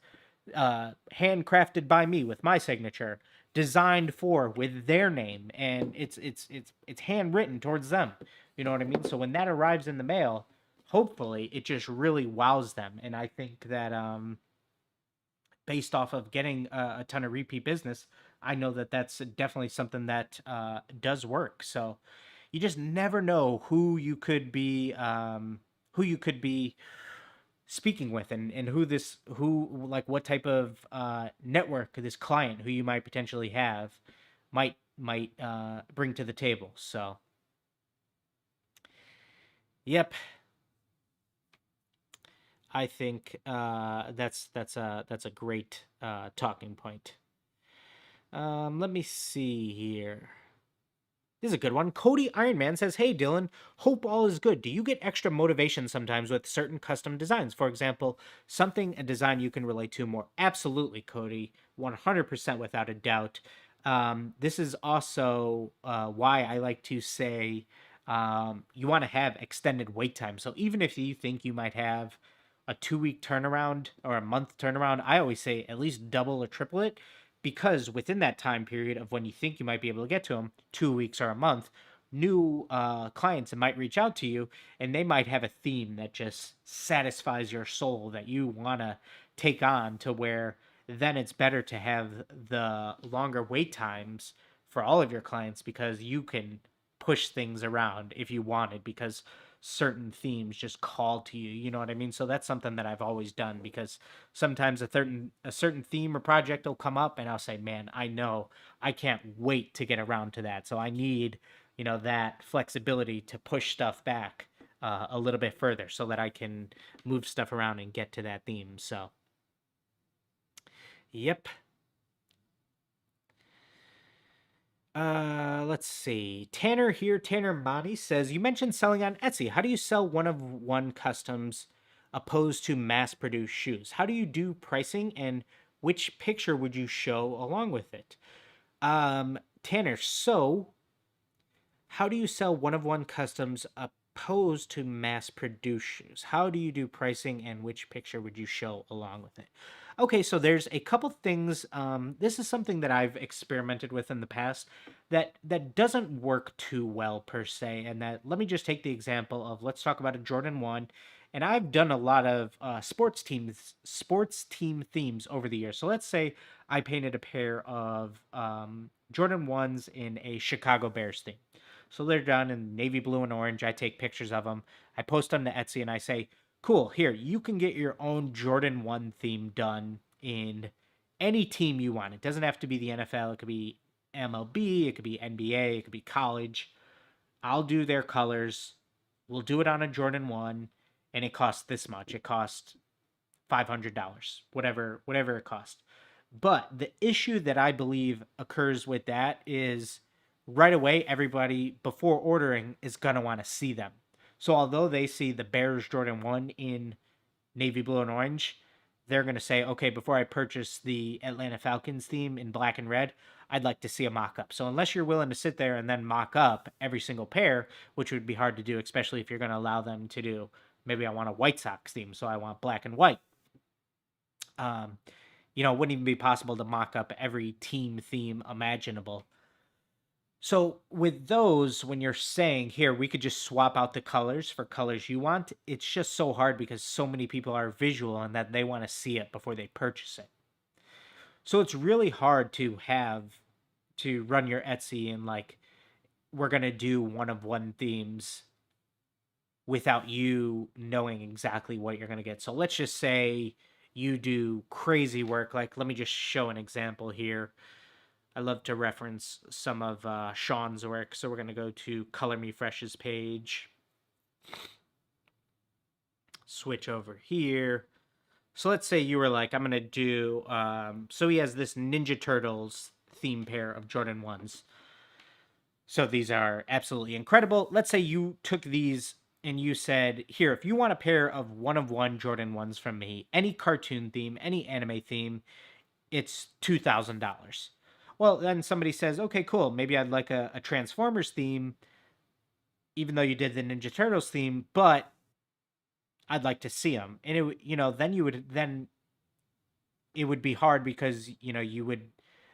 handcrafted by me with my signature, designed for with their name, and it's handwritten towards them. You know what I mean? So when that arrives in the mail, hopefully it just really wows them. And I think that based off of getting a ton of repeat business, I know that that's definitely something that does work. So you just never know who you could be speaking with, and who like what type of network this client who you might potentially have might bring to the table. So yep, I think that's a great talking point. Let me see here. This is a good one. Cody Ironman says, "Hey Dylan, hope all is good. Do you get extra motivation sometimes with certain custom designs? For example, a design you can relate to more?" Absolutely, Cody. 100% without a doubt. This is also why I like to say you want to have extended wait time. So even if you think you might have a 2 week turnaround or a month turnaround, I always say at least double or triple it, because within that time period of when you think you might be able to get to them, 2 weeks or a month, new clients might reach out to you, and they might have a theme that just satisfies your soul that you want to take on, to where then it's better to have the longer wait times for all of your clients, because you can push things around if you wanted, because certain themes just call to you. You know what I mean? So that's something that I've always done, because sometimes a certain theme or project will come up and I'll say, man, I know I can't wait to get around to that. So I need, that flexibility to push stuff back a little bit further so that I can move stuff around and get to that theme. So yep. Let's see. Tanner here, Tanner Madi says, "You mentioned selling on Etsy. How do you sell one of one customs opposed to mass produced shoes? How do you do pricing, and which picture would you show along with it?" Tanner, so how do you sell one of one customs opposed to mass produced shoes? How do you do pricing, and which picture would you show along with it? Okay, so there's a couple things. This is something that I've experimented with in the past that doesn't work too well per se. And that, let me just take the example of, let's talk about a Jordan 1. And I've done a lot of sports team themes over the years. So let's say I painted a pair of Jordan 1s in a Chicago Bears theme. So they're done in navy blue and orange. I take pictures of them. I post them to Etsy and I say, cool, here, you can get your own Jordan 1 theme done in any team you want. It doesn't have to be the NFL. It could be MLB. It could be NBA. It could be college. I'll do their colors. We'll do it on a Jordan 1, and it costs this much. It costs $500, whatever it costs. But the issue that I believe occurs with that is, right away, everybody before ordering is going to want to see them. So although they see the Bears Jordan 1 in navy blue and orange, they're going to say, okay, before I purchase the Atlanta Falcons theme in black and red, I'd like to see a mock-up. So unless you're willing to sit there and then mock up every single pair, which would be hard to do, especially if you're going to allow them to do, maybe I want a White Sox theme, so I want black and white. It wouldn't even be possible to mock up every team theme imaginable. So with those, when you're saying, here, we could just swap out the colors for colors you want, it's just so hard because so many people are visual and that they want to see it before they purchase it. So it's really hard to run your Etsy and we're going to do one of one themes without you knowing exactly what you're going to get. So let's just say you do crazy work. Let me just show an example here. I love to reference some of Sean's work. So we're going to go to Color Me Fresh's page. Switch over here. So let's say you were like, I'm going to do, so he has this Ninja Turtles theme pair of Jordan 1s. So these are absolutely incredible. Let's say you took these and you said, here, if you want a pair of one Jordan 1s from me, any cartoon theme, any anime theme, it's $2,000. Well, then somebody says, okay, cool. Maybe I'd like a Transformers theme, even though you did the Ninja Turtles theme, but I'd like to see them. And then it would be hard because, you would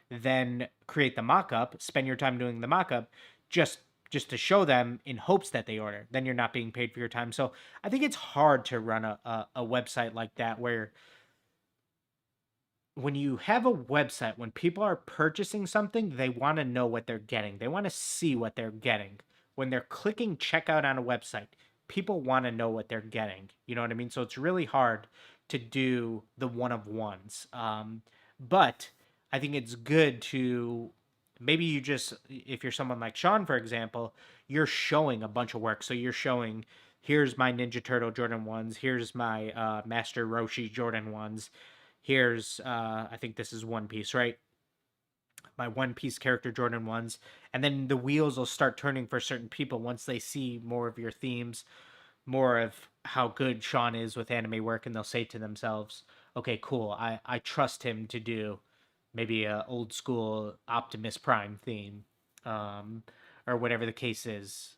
then create the mock-up, spend your time doing the mock-up just to show them in hopes that they order. Then you're not being paid for your time. So I think it's hard to run a website like that where when you have a website, when people are purchasing something, they want to know what they're getting. They want to see what they're getting. When they're clicking checkout on a website, people want to know what they're getting. You know what I mean? So it's really hard to do the one-of-ones. But I think it's good to maybe you just, if you're someone like Sean, for example, you're showing a bunch of work. So you're showing, here's my Ninja Turtle Jordan 1s, here's my Master Roshi Jordan 1s, here's I think this is One Piece, right? My One Piece character Jordan 1s. And then the wheels will start turning for certain people once they see more of your themes, more of how good Sean is with anime work, and they'll say to themselves, okay, cool, I trust him to do maybe a old school Optimus Prime theme, or whatever the case is.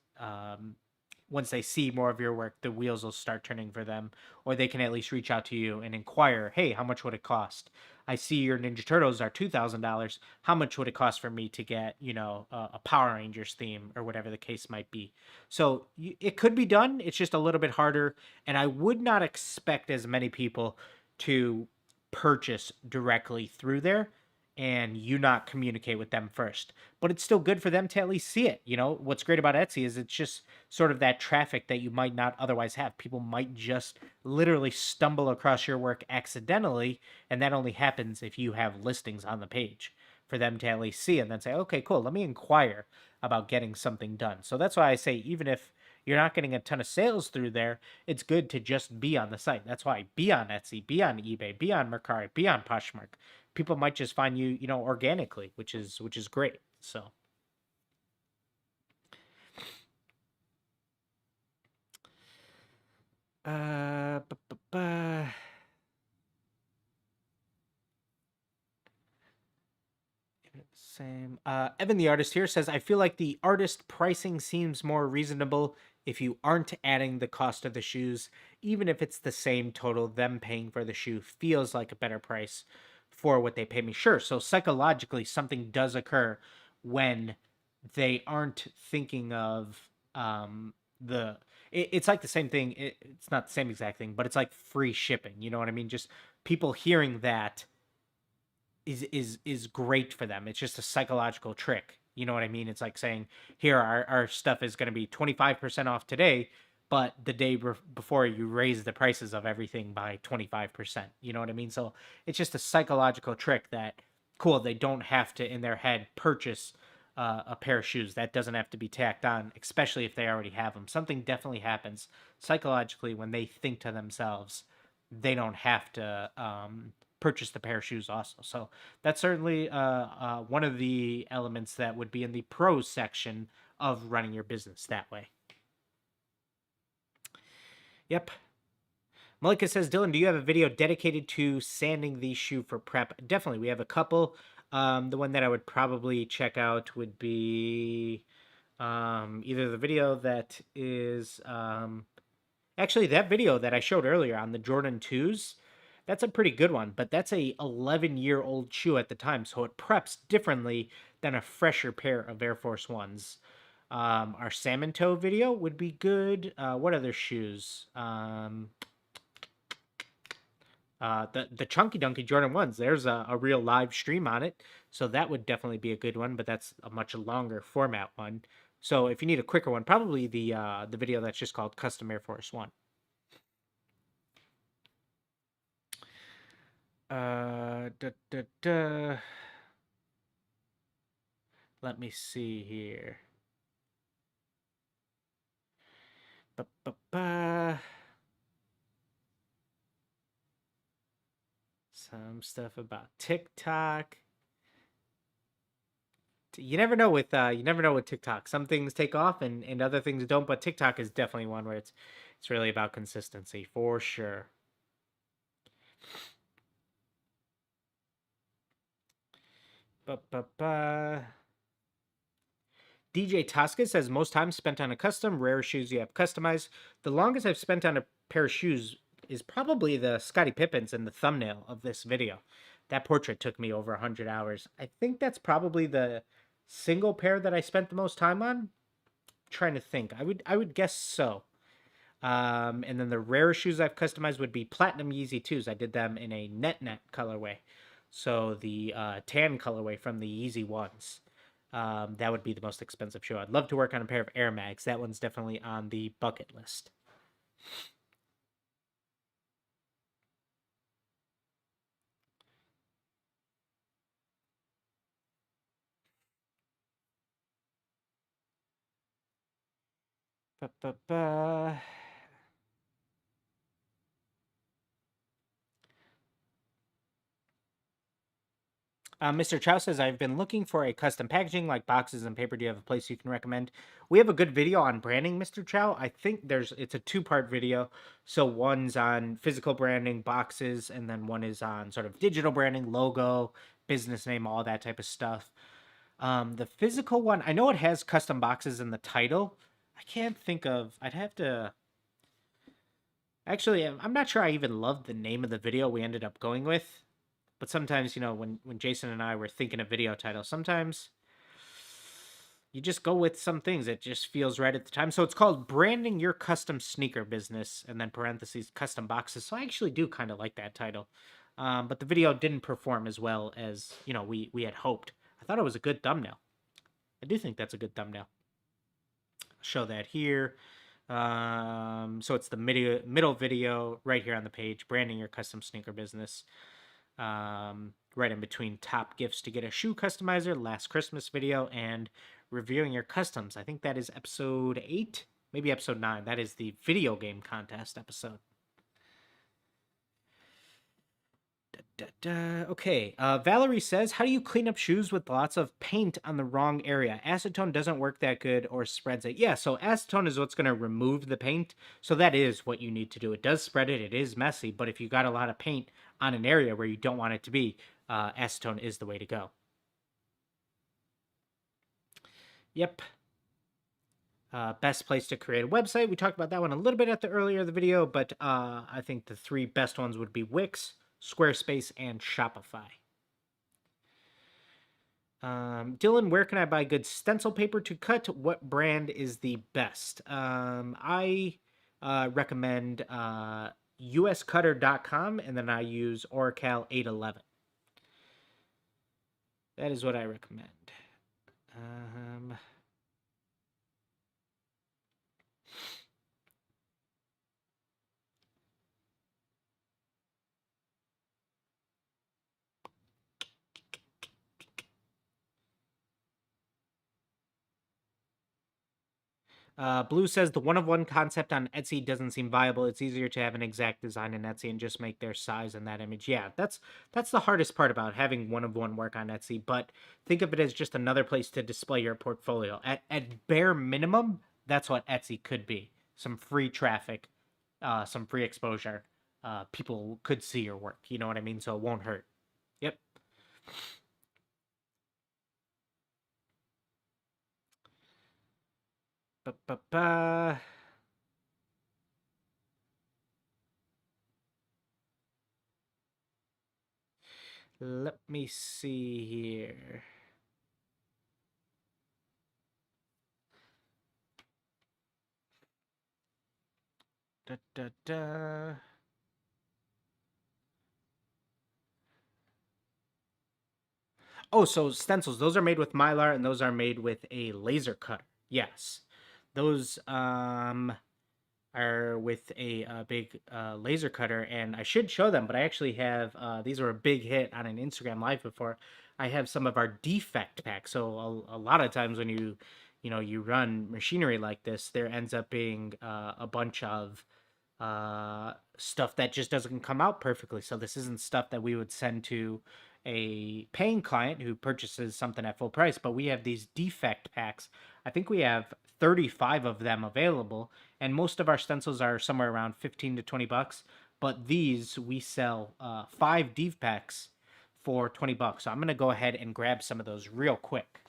Once they see more of your work, the wheels will start turning for them, or they can at least reach out to you and inquire, hey, how much would it cost? I see your Ninja Turtles are $2,000. How much would it cost for me to get, a Power Rangers theme or whatever the case might be? So it could be done. It's just a little bit harder. And I would not expect as many people to purchase directly through there and you not communicate with them first. But it's still good for them to at least see it. What's great about Etsy is it's just sort of that traffic that you might not otherwise have. People might just literally stumble across your work accidentally, and that only happens if you have listings on the page for them to at least see and then say, okay, cool, let me inquire about getting something done. So that's why I say, even if you're not getting a ton of sales through there, it's good to just be on the site. That's why be on Etsy, be on eBay, be on Mercari, be on Poshmark. People might just find you, organically, which is great. So uh bu- bu- bu- same. Evan the artist here says, I feel like the artist pricing seems more reasonable if you aren't adding the cost of the shoes. Even if it's the same total, them paying for the shoe feels like a better price for what they pay me. Sure. So psychologically, something does occur when they aren't thinking of the. It's like the same thing. It's not the same exact thing, but it's like free shipping. You know what I mean? Just people hearing that is great for them. It's just a psychological trick. You know what I mean? It's like saying, here, our stuff is going to be 25% off today, but the day before you raise the prices of everything by 25%. You know what I mean? So it's just a psychological trick that, cool, they don't have to, in their head, purchase a pair of shoes. That doesn't have to be tacked on, especially if they already have them. Something definitely happens psychologically when they think to themselves, they don't have to purchase the pair of shoes also. So that's certainly one of the elements that would be in the pros section of running your business that way. Yep. Malika says, Dylan, do you have a video dedicated to sanding the shoe for prep? Definitely. We have a couple. The one that I would probably check out would be either the video that is actually that video that I showed earlier on the Jordan 2s. That's a pretty good one, but that's a 11-year-old shoe at the time, so it preps differently than a fresher pair of Air Force Ones. Our salmon toe video would be good. What other shoes? The Chunky Dunky Jordan 1s. There's a real live stream on it, so that would definitely be a good one. But that's a much longer format one. So if you need a quicker one, probably the video that's just called Custom Air Force One. Da, da, da. Let me see here. Ba-ba-ba. Some stuff about TikTok. You never know with TikTok. Some things take off and other things don't, but TikTok is definitely one where it's really about consistency for sure. Ba-ba-ba. DJ Tosca says most time spent on a custom, rare shoes you have customized. The longest I've spent on a pair of shoes is probably the Scottie Pippens in the thumbnail of this video. That portrait took me over 100 hours. I think that's probably the single pair that I spent the most time on. I'm trying to think. I would guess so. And then the rare shoes I've customized would be Platinum Yeezy 2s. I did them in a net colorway. So the tan colorway from the Yeezy 1s. That would be the most expensive shoe. I'd love to work on a pair of Air Mags. That one's definitely on the bucket list. Ba-ba-ba. Mr. Chow says, I've been looking for a custom packaging like boxes and paper. Do you have a place you can recommend? We have a good video on branding, Mr. Chow. I think it's a two-part video. So one's on physical branding, boxes, and then one is on sort of digital branding, logo, business name, all that type of stuff. The physical one, I know it has custom boxes in the title. I can't think of, I'd have to, actually, I'm not sure I even loved the name of the video we ended up going with. But sometimes, when Jason and I were thinking of video titles, sometimes you just go with some things that just feels right at the time. So it's called Branding Your Custom Sneaker Business, and then parentheses, custom boxes. So I actually do kind of like that title. But the video didn't perform as well as, we had hoped. I thought it was a good thumbnail. I do think that's a good thumbnail. I'll show that here. So it's the middle video right here on the page, Branding Your Custom Sneaker Business. Right in between top gifts to get a shoe customizer, last Christmas video, and reviewing your customs. I think that is episode 8, maybe episode 9. That is the video game contest episode. Okay, Valerie says, how do you clean up shoes with lots of paint on the wrong area? Acetone doesn't work that good or spreads it. Yeah, so acetone is what's going to remove the paint. So that is what you need to do. It does spread it. It is messy. But if you got a lot of paint on an area where you don't want it to be, acetone is the way to go. Yep. Best place to create a website. We talked about that one a little bit at the earlier of the video, but I think the 3 best ones would be Wix, Squarespace, and Shopify. Dylan, where can I buy good stencil paper to cut? What brand is the best? I recommend uscutter.com, and then I use Oracal 811. That is what I recommend. Blue says the one-of-one concept on Etsy doesn't seem viable. It's easier to have an exact design in Etsy and just make their size in that image. Yeah, that's the hardest part about having one-of-one work on Etsy. But think of it as just another place to display your portfolio. At bare minimum, that's what Etsy could be. Some free traffic, some free exposure. People could see your work. You know what I mean? So it won't hurt. Yep. Ba-ba-ba. Let me see here. Da, da, da. Oh, so stencils, those are made with Mylar and those are made with a laser cutter. Yes. Those are with a big laser cutter, and I should show them, but I actually have these were a big hit on an Instagram live before. I have some of our defect packs. So a lot of times when you run machinery like this, there ends up being a bunch of stuff that just doesn't come out perfectly. So this isn't stuff that we would send to a paying client who purchases something at full price, but we have these defect packs. I think we have 35 of them available, and most of our stencils are somewhere around 15 to 20 bucks. But these we sell 5 def packs for 20 bucks. So I'm going to go ahead and grab some of those real quick.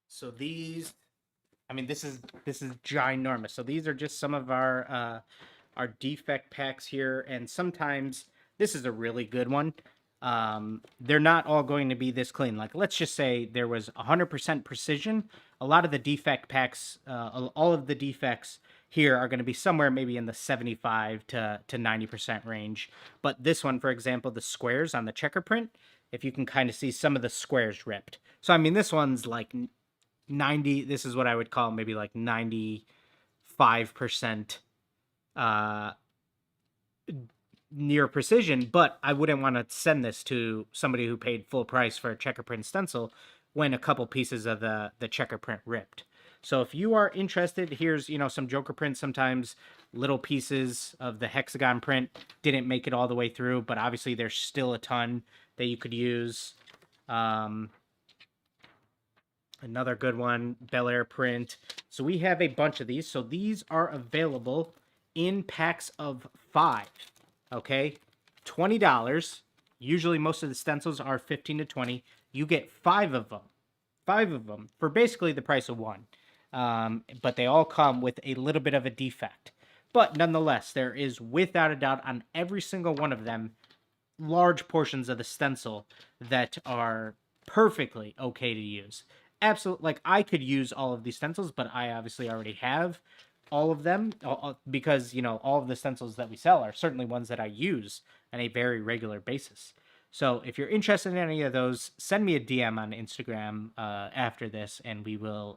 So these, I mean, this is ginormous. So these are just some of our defect packs here, and sometimes this is a really good one. They're not all going to be this clean. Like, let's just say there was 100% precision. A lot of the defect packs, all of the defects here are going to be somewhere maybe in the 75 to 90% range. But this one, for example, the squares on the checker print, if you can kind of see some of the squares ripped. So, I mean, this one's like 90, this is what I would call maybe like 95% near precision, but I wouldn't want to send this to somebody who paid full price for a checker print stencil when a couple pieces of the checker print ripped. So if you are interested, here's, some Joker print. Sometimes little pieces of the hexagon print didn't make it all the way through, but obviously there's still a ton that you could use. Another good one, Bel Air print. So we have a bunch of these. So these are available in packs of 5. Okay, $20. Usually most of the stencils are 15 to 20. You get 5 of them. 5 of them for basically the price of one. But they all come with a little bit of a defect. But nonetheless, there is, without a doubt, on every single one of them, large portions of the stencil that are perfectly okay to use. Absolutely, like, I could use all of these stencils, but I obviously already have all of them because, all of the stencils that we sell are certainly ones that I use on a very regular basis. So if you're interested in any of those, send me a DM on Instagram after this, and we will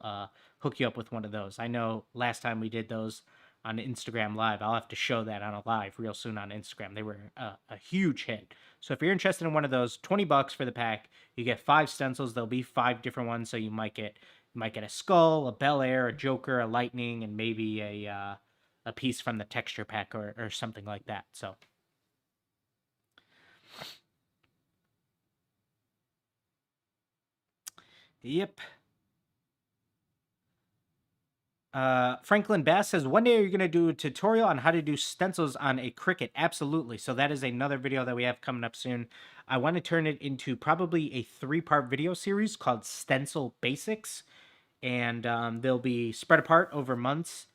hook you up with one of those. I know last time we did those on Instagram Live. I'll have to show that on a live real soon on Instagram. They were a huge hit. So if you're interested in one of those, 20 bucks for the pack. You get 5 stencils. There'll be 5 different ones, so you might get a skull, a Bel Air, a Joker, a Lightning, and maybe a piece from the texture pack or something like that. So. Yep. Franklin Bass says, one day you're going to do a tutorial on how to do stencils on a Cricut. Absolutely. So that is another video that we have coming up soon. I want to turn it into probably a 3-part video series called Stencil Basics. And they'll be spread apart over months.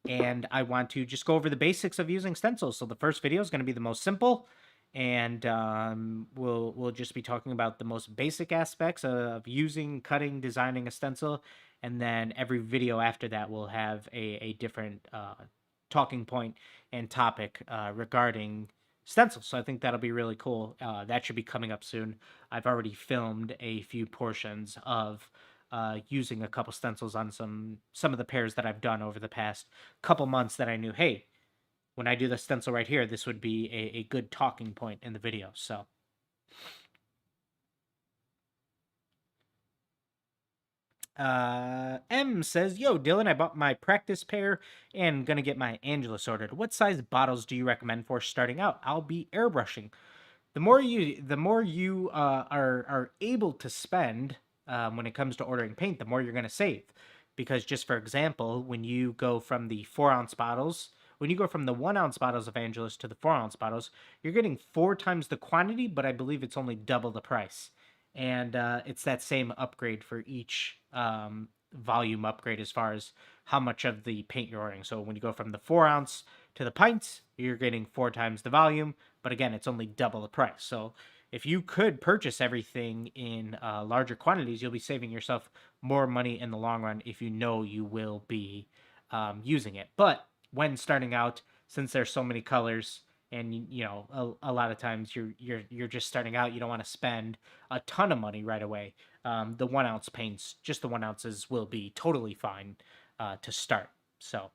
And I want to just go over the basics of using stencils. So the first video is going to be the most simple. And we'll just be talking about the most basic aspects of using, cutting, designing a stencil. And then every video after that will have a different talking point and topic regarding stencils. So I think that'll be really cool. That should be coming up soon. I've already filmed a few portions of using a couple stencils on some of the pairs that I've done over the past couple months that I knew, hey, when I do the stencil right here, this would be a good talking point in the video. So. M says, yo, Dylan, I bought my practice pair and gonna get my Angelus ordered. What size bottles do you recommend for starting out? I'll be airbrushing. The more you are able to spend when it comes to ordering paint, the more you're gonna save. Because just for example, when you go from the 4-ounce bottles, when you go from the 1-ounce bottles of Angelus to the 4-ounce bottles, you're getting 4 times the quantity, but I believe it's only double the price. And it's that same upgrade for each volume upgrade as far as how much of the paint you're ordering. So when you go from the 4-ounce to the pints, you're getting 4 times the volume, but again, it's only double the price. So if you could purchase everything in larger quantities, you'll be saving yourself more money in the long run if you know you will be using it. But when starting out, since there's so many colors And a lot of times you're just starting out. You don't want to spend a ton of money right away. The 1 ounce paints, just the 1 ounces, will be totally fine to start. So.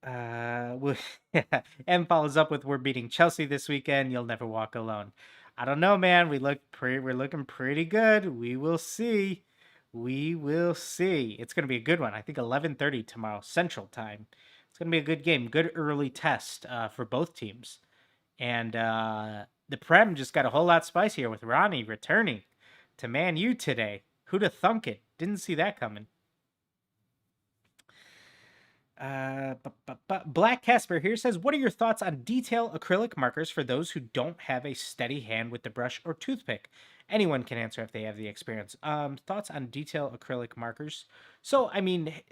M follows up with, "We're beating Chelsea this weekend. You'll never walk alone." I don't know, man. We're looking pretty good. We will see. We will see. It's gonna be a good one. I think 11:30 tomorrow Central Time. It's gonna be a good game. Good early test for both teams. And the Prem just got a whole lot spicier with Ronnie returning to Man U today. Who'd have thunk it? Didn't see that coming. Black Casper here says, "What are your thoughts on detail acrylic markers for those who don't have a steady hand with the brush or toothpick?" Anyone can answer if they have the experience. Thoughts on detail acrylic markers? So, I mean,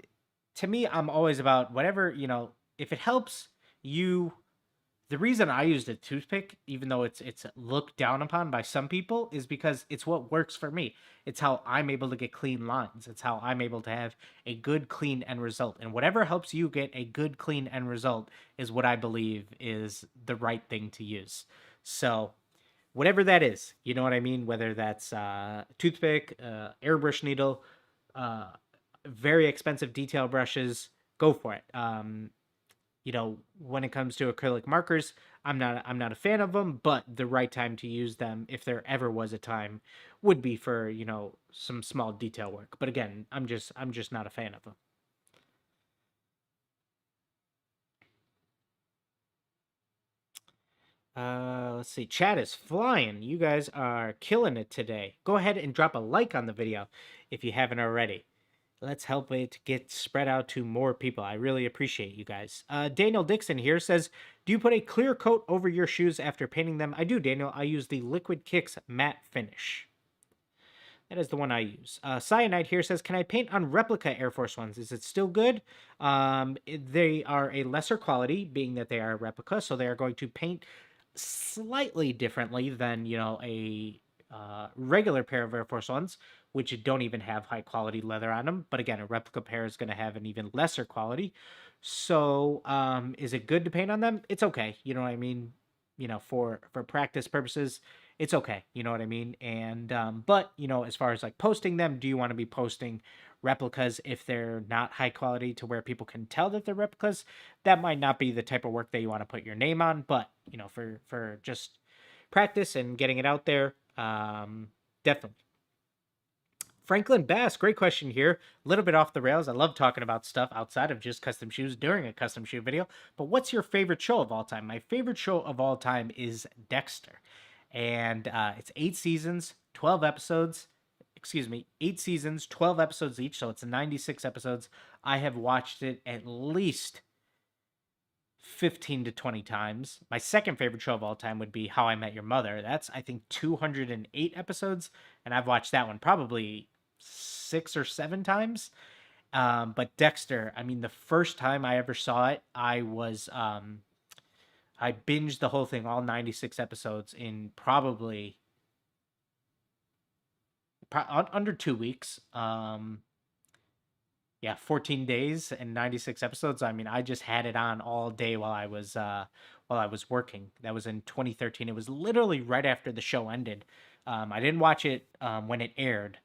to me, I'm always about whatever, if it helps you. The reason I used a toothpick, even though it's looked down upon by some people, is because it's what works for me. It's how I'm able to get clean lines. It's how I'm able to have a good, clean end result. And whatever helps you get a good, clean end result is what I believe is the right thing to use. So, whatever that is, you know what I mean? Whether that's toothpick, airbrush needle, very expensive detail brushes, go for it. When it comes to acrylic markers, I'm not a fan of them, but the right time to use them, if there ever was a time, would be for, some small detail work. But again, I'm just not a fan of them. Let's see. Chat is flying. You guys are killing it today. Go ahead and drop a like on the video if you haven't already. Let's help it get spread out to more people. I really appreciate you guys. Daniel Dixon here says, "Do you put a clear coat over your shoes after painting them?" I do, Daniel. I use the Liquid Kicks matte finish. That is the one I use. Cyanide here says, "Can I paint on replica Air Force Ones? Is it still good?" They are a lesser quality, being that they are a replica, so they are going to paint slightly differently than, a regular pair of Air Force Ones, which don't even have high quality leather on them. But again, a replica pair is going to have an even lesser quality. So, is it good to paint on them? It's okay. You know what I mean? For practice purposes, it's okay. You know what I mean? And but as far as like posting them, do you want to be posting replicas if they're not high quality to where people can tell that they're replicas? That might not be the type of work that you want to put your name on. But for just practice and getting it out there, definitely. Franklin Bass, great question here. A little bit off the rails. I love talking about stuff outside of just custom shoes during a custom shoe video. But what's your favorite show of all time? My favorite show of all time is Dexter. And it's 8 seasons, 12 episodes. Excuse me, 8 seasons, 12 episodes each. So it's 96 episodes. I have watched it at least 15 to 20 times. My second favorite show of all time would be How I Met Your Mother. That's, I think, 208 episodes. And I've watched that one probably 6 or 7 times. But Dexter, I mean, the first time I ever saw it, I binged the whole thing, all 96 episodes, in probably under 2 weeks. 14 days and 96 episodes. I mean, I just had it on all day while I was working. That was in 2013. It was literally right after the show ended. I didn't watch it when it aired,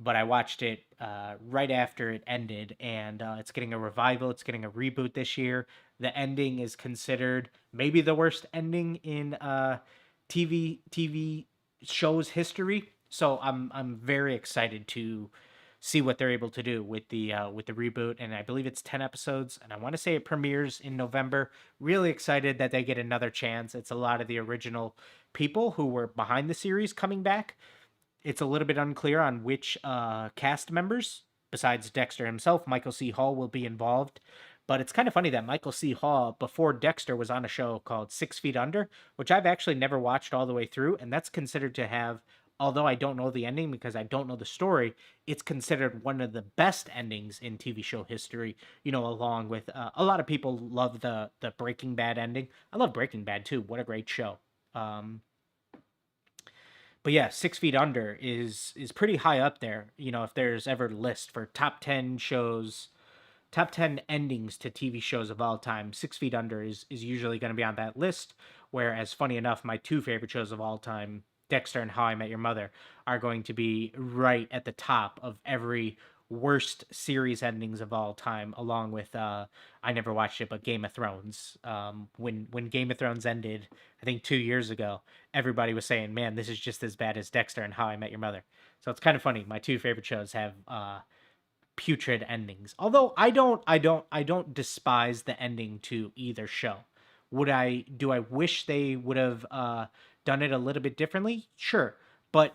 but I watched it right after it ended, and it's getting a revival. It's getting a reboot this year. The ending is considered maybe the worst ending in TV shows history. So I'm very excited to see what they're able to do with the reboot, and I believe it's 10 episodes, and I want to say it premieres in November. Really excited that they get another chance. It's a lot of the original people who were behind the series coming back. It's a little bit unclear on which cast members, besides Dexter himself, Michael C. Hall, will be involved. But it's kind of funny that Michael C. Hall, before Dexter, was on a show called 6 Feet Under, which I've actually never watched all the way through, and that's considered to have, although I don't know the ending because I don't know the story, it's considered one of the best endings in TV show history, along with a lot of people love the Breaking Bad ending. I love Breaking Bad too. What a great show. But yeah, 6 Feet Under is pretty high up there. If there's ever a list for top 10 shows top 10 endings to TV shows of all time. 6 Feet Under is usually going to be on that list. Whereas, funny enough, my two favorite shows of all time, Dexter and How I Met Your Mother, are going to be right at the top of every worst series endings of all time, along with I never watched it, but Game of Thrones. When Game of Thrones ended, I think 2 years ago, everybody was saying, "Man, this is just as bad as Dexter and How I Met Your Mother." So it's kind of funny. My two favorite shows have putrid endings. Although I don't despise the ending to either show. Do I wish they would have done it a little bit differently? Sure. But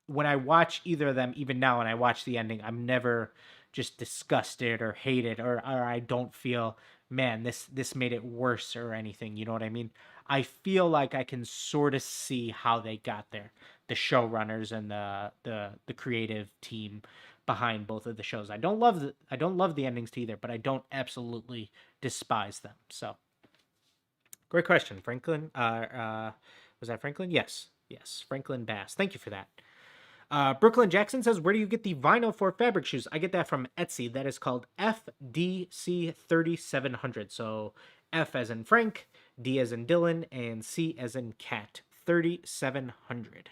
when I watch either of them, even now when I watch the ending, I'm never just disgusted or hated, or I don't feel, man, this made it worse or anything. You know what I mean? I feel like I can sort of see how they got there. The showrunners and the creative team behind both of the shows. I don't love the endings to either, but I don't absolutely despise them. So, great question, Franklin. Was that Franklin? Yes, Franklin Bass. Thank you for that. Brooklyn Jackson says, "Where do you get the vinyl for fabric shoes?" I get that from Etsy. That is called FDC 3700. So F as in Frank, D as in Dylan, and C as in cat. 3700.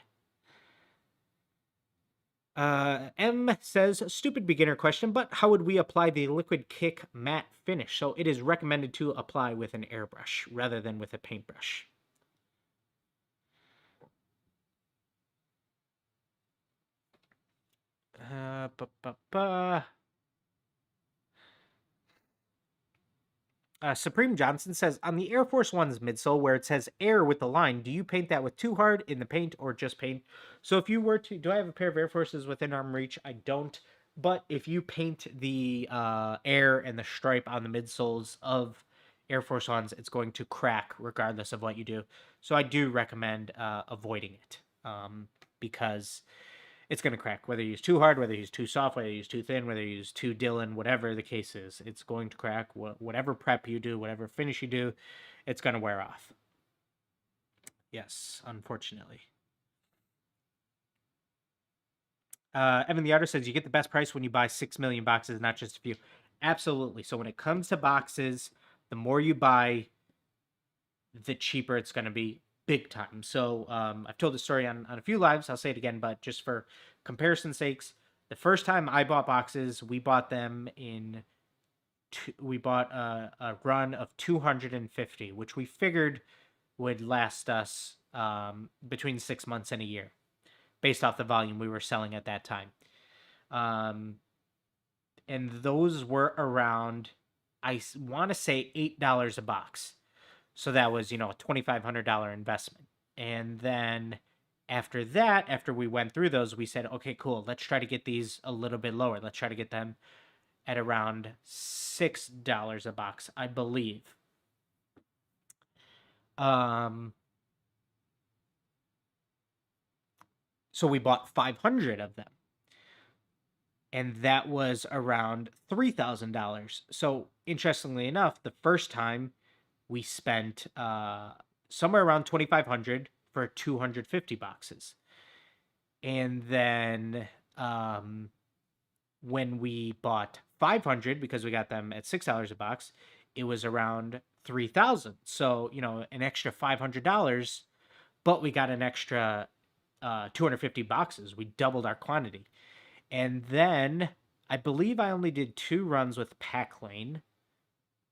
M says, "Stupid beginner question, but how would we apply the Liquid Kick matte finish?" So it is recommended to apply with an airbrush rather than with a paintbrush. Uh, ba, ba, ba. Supreme Johnson says, "On the Air Force One's midsole where it says air with the line, do you paint that with too hard in the paint or just paint?" So if you were to, do I have a pair of Air Forces within arm reach? I don't. But if you paint the air and the stripe on the midsoles of Air Force Ones, it's going to crack regardless of what you do. So I do recommend avoiding it because it's going to crack. Whether you use too hard, whether you use too soft, whether you use too thin, whether you use too Dylan, whatever the case is, it's going to crack. Whatever prep you do, whatever finish you do, it's going to wear off. Yes, unfortunately. Evan the Otter says, "You get the best price when you buy 6 million boxes, not just a few." Absolutely. So when it comes to boxes, the more you buy, the cheaper it's going to be, big time. So I've told the story on a few lives. I'll say it again, but just for comparison sakes, the first time I bought boxes, we bought them in we bought a run of 250, which we figured would last us between 6 months and a year, based off the volume we were selling at that time. And those were around, I want to say, $8 a box. So that was, a $2,500 investment. And then after that, after we went through those, we said, okay, cool, let's try to get these a little bit lower. Let's try to get them at around $6 a box, I believe. So we bought 500 of them. And that was around $3,000. So interestingly enough, the first time we spent somewhere around 2,500 for 250 boxes. And then when we bought 500, because we got them at $6 a box, it was around 3,000. So, an extra $500, but we got an extra 250 boxes. We doubled our quantity. And then I believe I only did 2 runs with Pack Lane.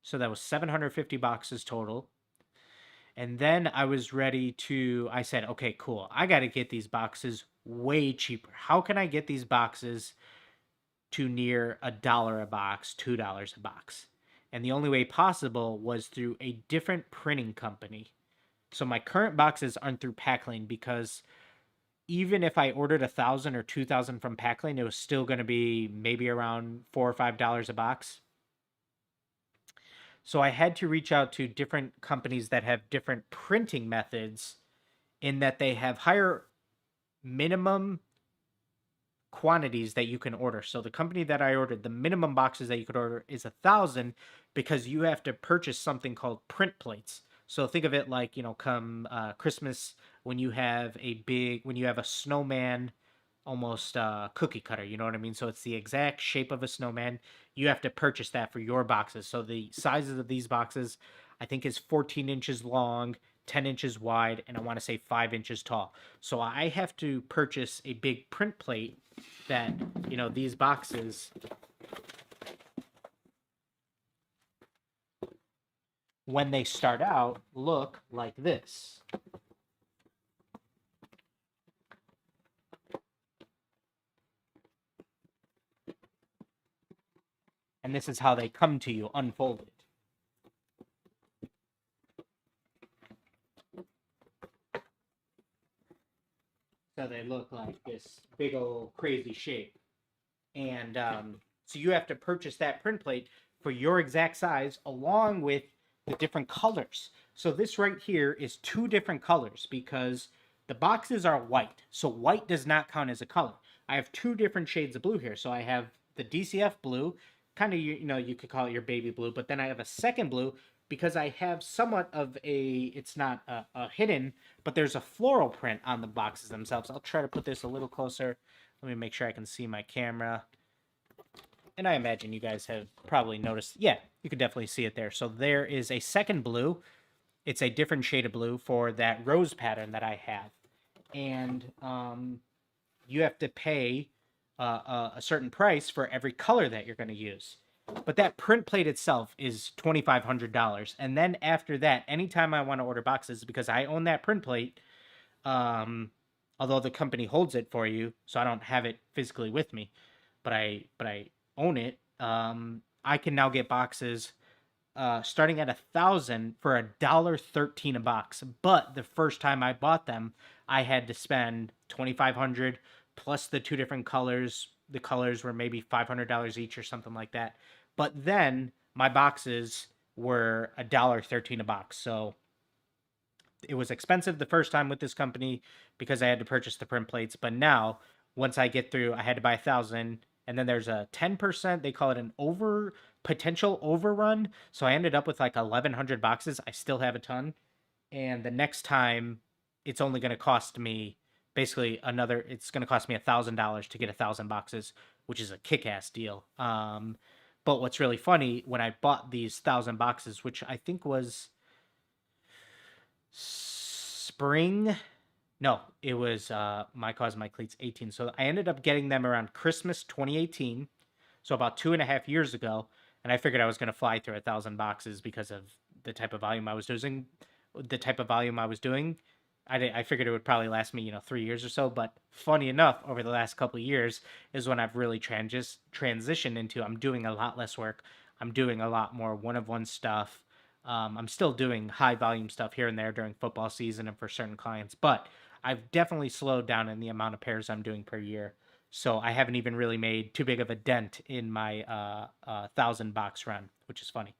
So that was 750 boxes total. And then I said, okay, cool. I got to get these boxes way cheaper. How can I get these boxes to near $1 a box, $2 a box? And the only way possible was through a different printing company. So my current boxes aren't through Pack Lane, because even if I ordered 1,000 or 2,000 from Pack Lane, it was still going to be maybe around $4 or $5 a box. So I had to reach out to different companies that have different printing methods, in that they have higher minimum quantities that you can order. So the company that I ordered, the minimum boxes that you could order is 1,000, because you have to purchase something called print plates. So think of it like, come Christmas, when you have a snowman almost cookie cutter. You know what I mean? So it's the exact shape of a snowman. You have to purchase that for your boxes. So the sizes of these boxes, I think, is 14 inches long, 10 inches wide, and I want to say 5 inches tall. So I have to purchase a big print plate that, you know, these boxes, when they start out, look like this. And this is how they come to you unfolded. So they look like this big old crazy shape. And so you have to purchase that print plate for your exact size along with the different colors. So this right here is 2 different colors because the boxes are white. So white does not count as a color. I have 2 different shades of blue here. So I have the DCF blue, kind of, you know, you could call it your baby blue, but then I have a second blue because I have somewhat of a, it's not a hidden, but there's a floral print on the boxes themselves. I'll try to put this a little closer. Let me make sure I can see my camera. And I imagine you guys have probably noticed. Yeah, you can definitely see it there. So there is a second blue. It's a different shade of blue for that rose pattern that I have. And you have to pay a certain price for every color that you're going to use. But that print plate itself is $2,500. And then after that, anytime I want to order boxes, because I own that print plate, although the company holds it for you, so I don't have it physically with me, but I own it. I can now get boxes starting at $1,000 for $1.13 a box. But the first time I bought them, I had to spend $2,500 plus the 2 different colors. The colors were maybe $500 each or something like that. But then my boxes were $1.13 a box. So it was expensive the first time with this company because I had to purchase the print plates. But now, once I get through, I had to buy 1,000, and then there's a 10%. They call it an potential overrun. So I ended up with like 1,100 boxes. I still have a ton, and the next time, it's only going to cost me basically another. It's going to cost me $1,000 to get 1,000 boxes, which is a kick-ass deal. But what's really funny, when I bought these 1,000 boxes, which I think was spring, no, it was My Cause My Cleats 18. So I ended up getting them around Christmas 2018, so about 2.5 years ago. And I figured I was going to fly through 1,000 boxes because of the type of volume I was doing. I figured it would probably last me, 3 years or so. But funny enough, over the last couple of years is when I've really transitioned into, I'm doing a lot less work. I'm doing a lot more one-of-one stuff. I'm still doing high volume stuff here and there during football season and for certain clients, but I've definitely slowed down in the amount of pairs I'm doing per year. So I haven't even really made too big of a dent in my 1,000 box run, which is funny.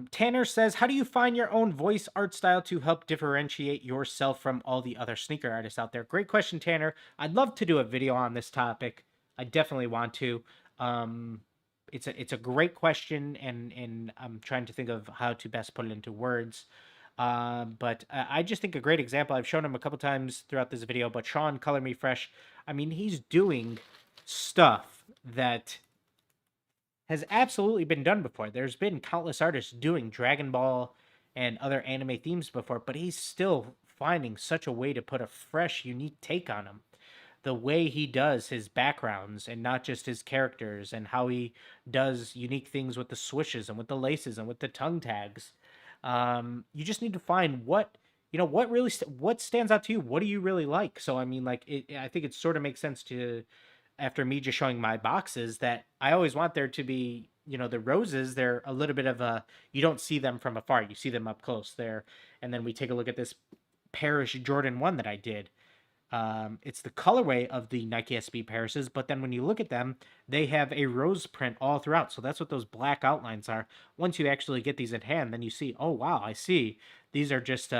Tanner says, how do you find your own voice art style to help differentiate yourself from all the other sneaker artists out there? Great question, Tanner. I'd love to do a video on this topic. I definitely want to. It's a great question, and I'm trying to think of how to best put it into words. But I just think a great example, I've shown him a couple times throughout this video, but Sean Color Me Fresh, I mean, he's doing stuff that has absolutely been done before. There's been countless artists doing Dragon Ball and other anime themes before, but he's still finding such a way to put a fresh, unique take on them. The way he does his backgrounds and not just his characters, and how he does unique things with the swishes and with the laces and with the tongue tags. You just need to find what what stands out to you. What do you really like? So I mean, like, I think it sort of makes sense to, after me just showing my boxes, that I always want there to be, the roses. They're a little bit of a, you don't see them from afar, you see them up close there. And then we take a look at this Paris Jordan 1 that I did. It's the colorway of the Nike SB Parises, but then when you look at them, they have a rose print all throughout. So that's what those black outlines are. Once you actually get these in hand, then you see, oh wow, I see. These are just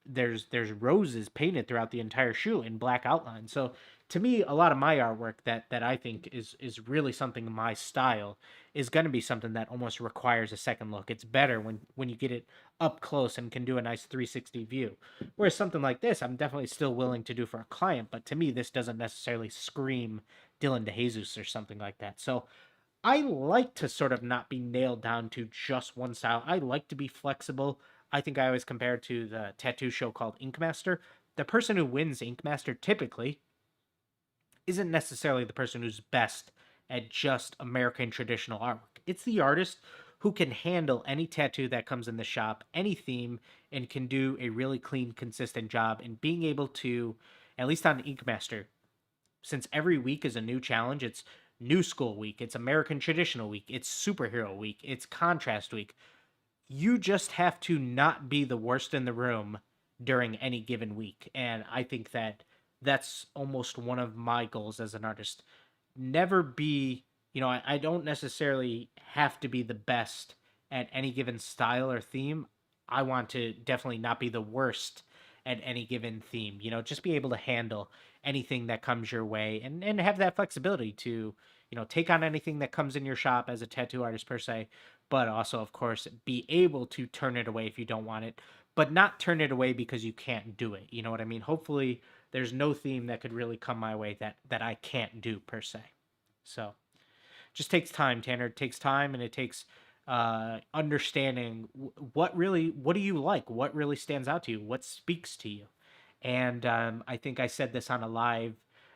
there's roses painted throughout the entire shoe in black outline. So to me, a lot of my artwork that I think is really something in my style is going to be something that almost requires a second look. It's better when you get it up close and can do a nice 360 view. Whereas something like this, I'm definitely still willing to do for a client, but to me, this doesn't necessarily scream Dylan DeJesus or something like that. So I like to sort of not be nailed down to just one style. I like to be flexible. I think I always compare it to the tattoo show called Ink Master. The person who wins Ink Master typically isn't necessarily the person who's best at just American traditional artwork. It's the artist who can handle any tattoo that comes in the shop, any theme, and can do a really clean, consistent job. And being able to, at least on Ink Master, since every week is a new challenge, it's New School Week, it's American Traditional Week, it's Superhero Week, it's Contrast Week. You just have to not be the worst in the room during any given week. And I think that that's almost one of my goals as an artist. Never be, I don't necessarily have to be the best at any given style or theme. I want to definitely not be the worst at any given theme. Just be able to handle anything that comes your way and have that flexibility to, take on anything that comes in your shop as a tattoo artist per se, but also, of course, be able to turn it away if you don't want it, but not turn it away because you can't do it. You know what I mean? Hopefully there's no theme that could really come my way that I can't do per se. So just takes time, Tanner. It takes time, and it takes understanding what do you like, what really stands out to you, what speaks to you. And I think I said this on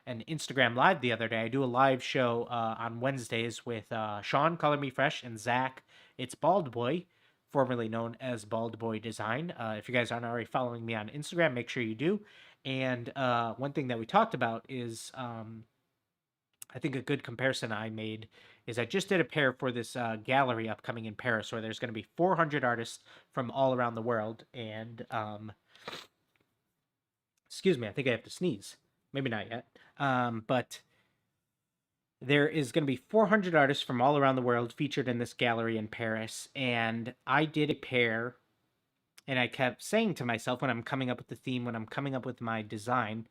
an Instagram live the other day. I do a live show on Wednesdays with Sean, Color Me Fresh, and Zach. It's Bald Boy, formerly known as Bald Boy Design. If you guys aren't already following me on Instagram, make sure you do. And one thing that we talked about is I think a good comparison I made is I just did a pair for this gallery upcoming in Paris where there's going to be 400 artists from all around the world. And excuse me, I think I have to sneeze. Maybe not yet. But there is going to be 400 artists from all around the world featured in this gallery in Paris. And I did a pair, and I kept saying to myself when I'm coming up with the theme, when I'm coming up with my design,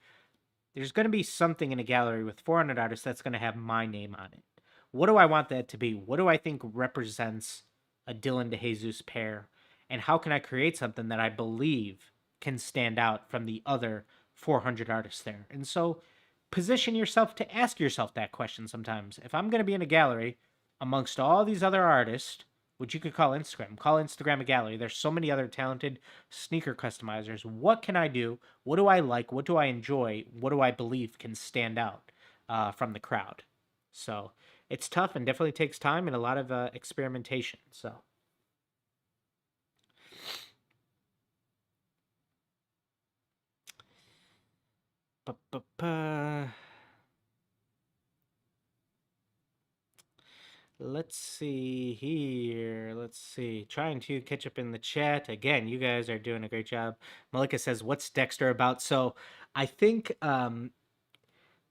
there's going to be something in a gallery with 400 artists that's going to have my name on it. What do I want that to be? What do I think represents a Dylan DeJesus pair? And how can I create something that I believe can stand out from the other 400 artists there? And so position yourself to ask yourself that question sometimes. If I'm going to be in a gallery amongst all these other artists, which you could call Instagram a gallery. There's so many other talented sneaker customizers. What can I do? What do I like? What do I enjoy? What do I believe can stand out from the crowd? So it's tough and definitely takes time and a lot of experimentation. So. Let's see here. Let's see. Trying to catch up in the chat. Again, you guys are doing a great job. Malika says, what's Dexter about? So I think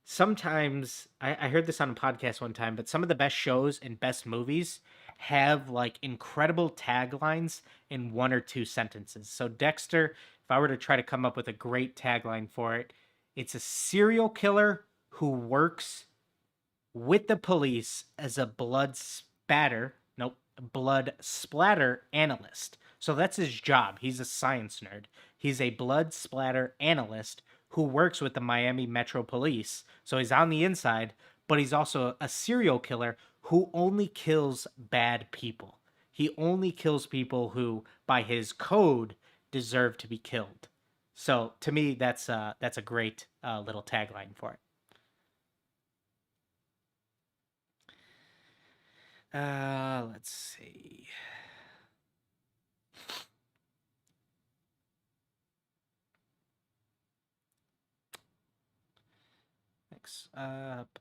sometimes, I heard this on a podcast one time, but some of the best shows and best movies have like incredible taglines in one or two sentences. So Dexter, if I were to try to come up with a great tagline for it, it's a serial killer who works with the police as a blood splatter analyst. So that's his job. He's a science nerd. He's a blood splatter analyst who works with the Miami Metro Police. So he's on the inside, but he's also a serial killer who only kills bad people. He only kills people who, by his code, deserve to be killed. So to me, that's a great little tagline for it. Let's see. Next up,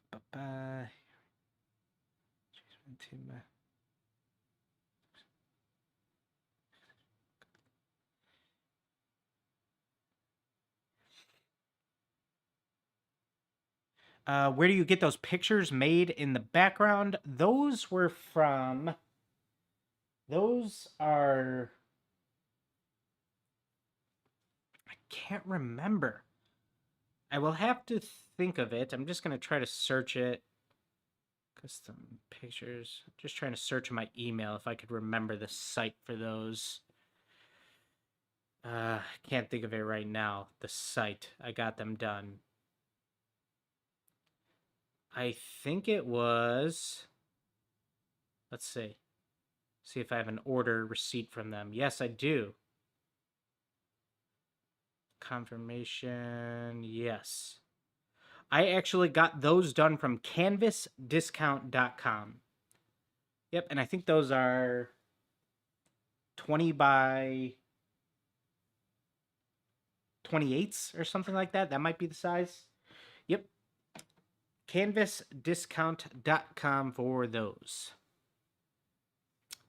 where do you get those pictures made in the background? Those are, I can't remember. I will have to think of it. I'm just going to try to search it. Custom pictures. Just trying to search my email if I could remember the site for those. Can't think of it right now. The site. I got them done. I think it was... Let's see. See if I have an order receipt from them. Yes, I do. Confirmation. Yes. I actually got those done from canvasdiscount.com. Yep, and I think those are 20 by 28s or something like that. That might be the size. Yep. Canvasdiscount.com for those.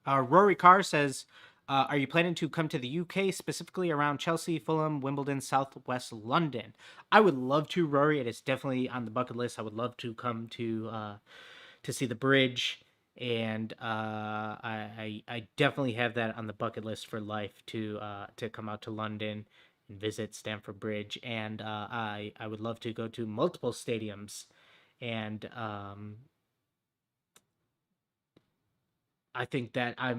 Rory Carr says, are you planning to come to the UK, specifically around Chelsea, Fulham, Wimbledon, Southwest London? I would love to, Rory. It is definitely on the bucket list. I would love to come to see the bridge, and I definitely have that on the bucket list for life to come out to London and visit Stamford Bridge. And I would love to go to multiple stadiums, and I think that I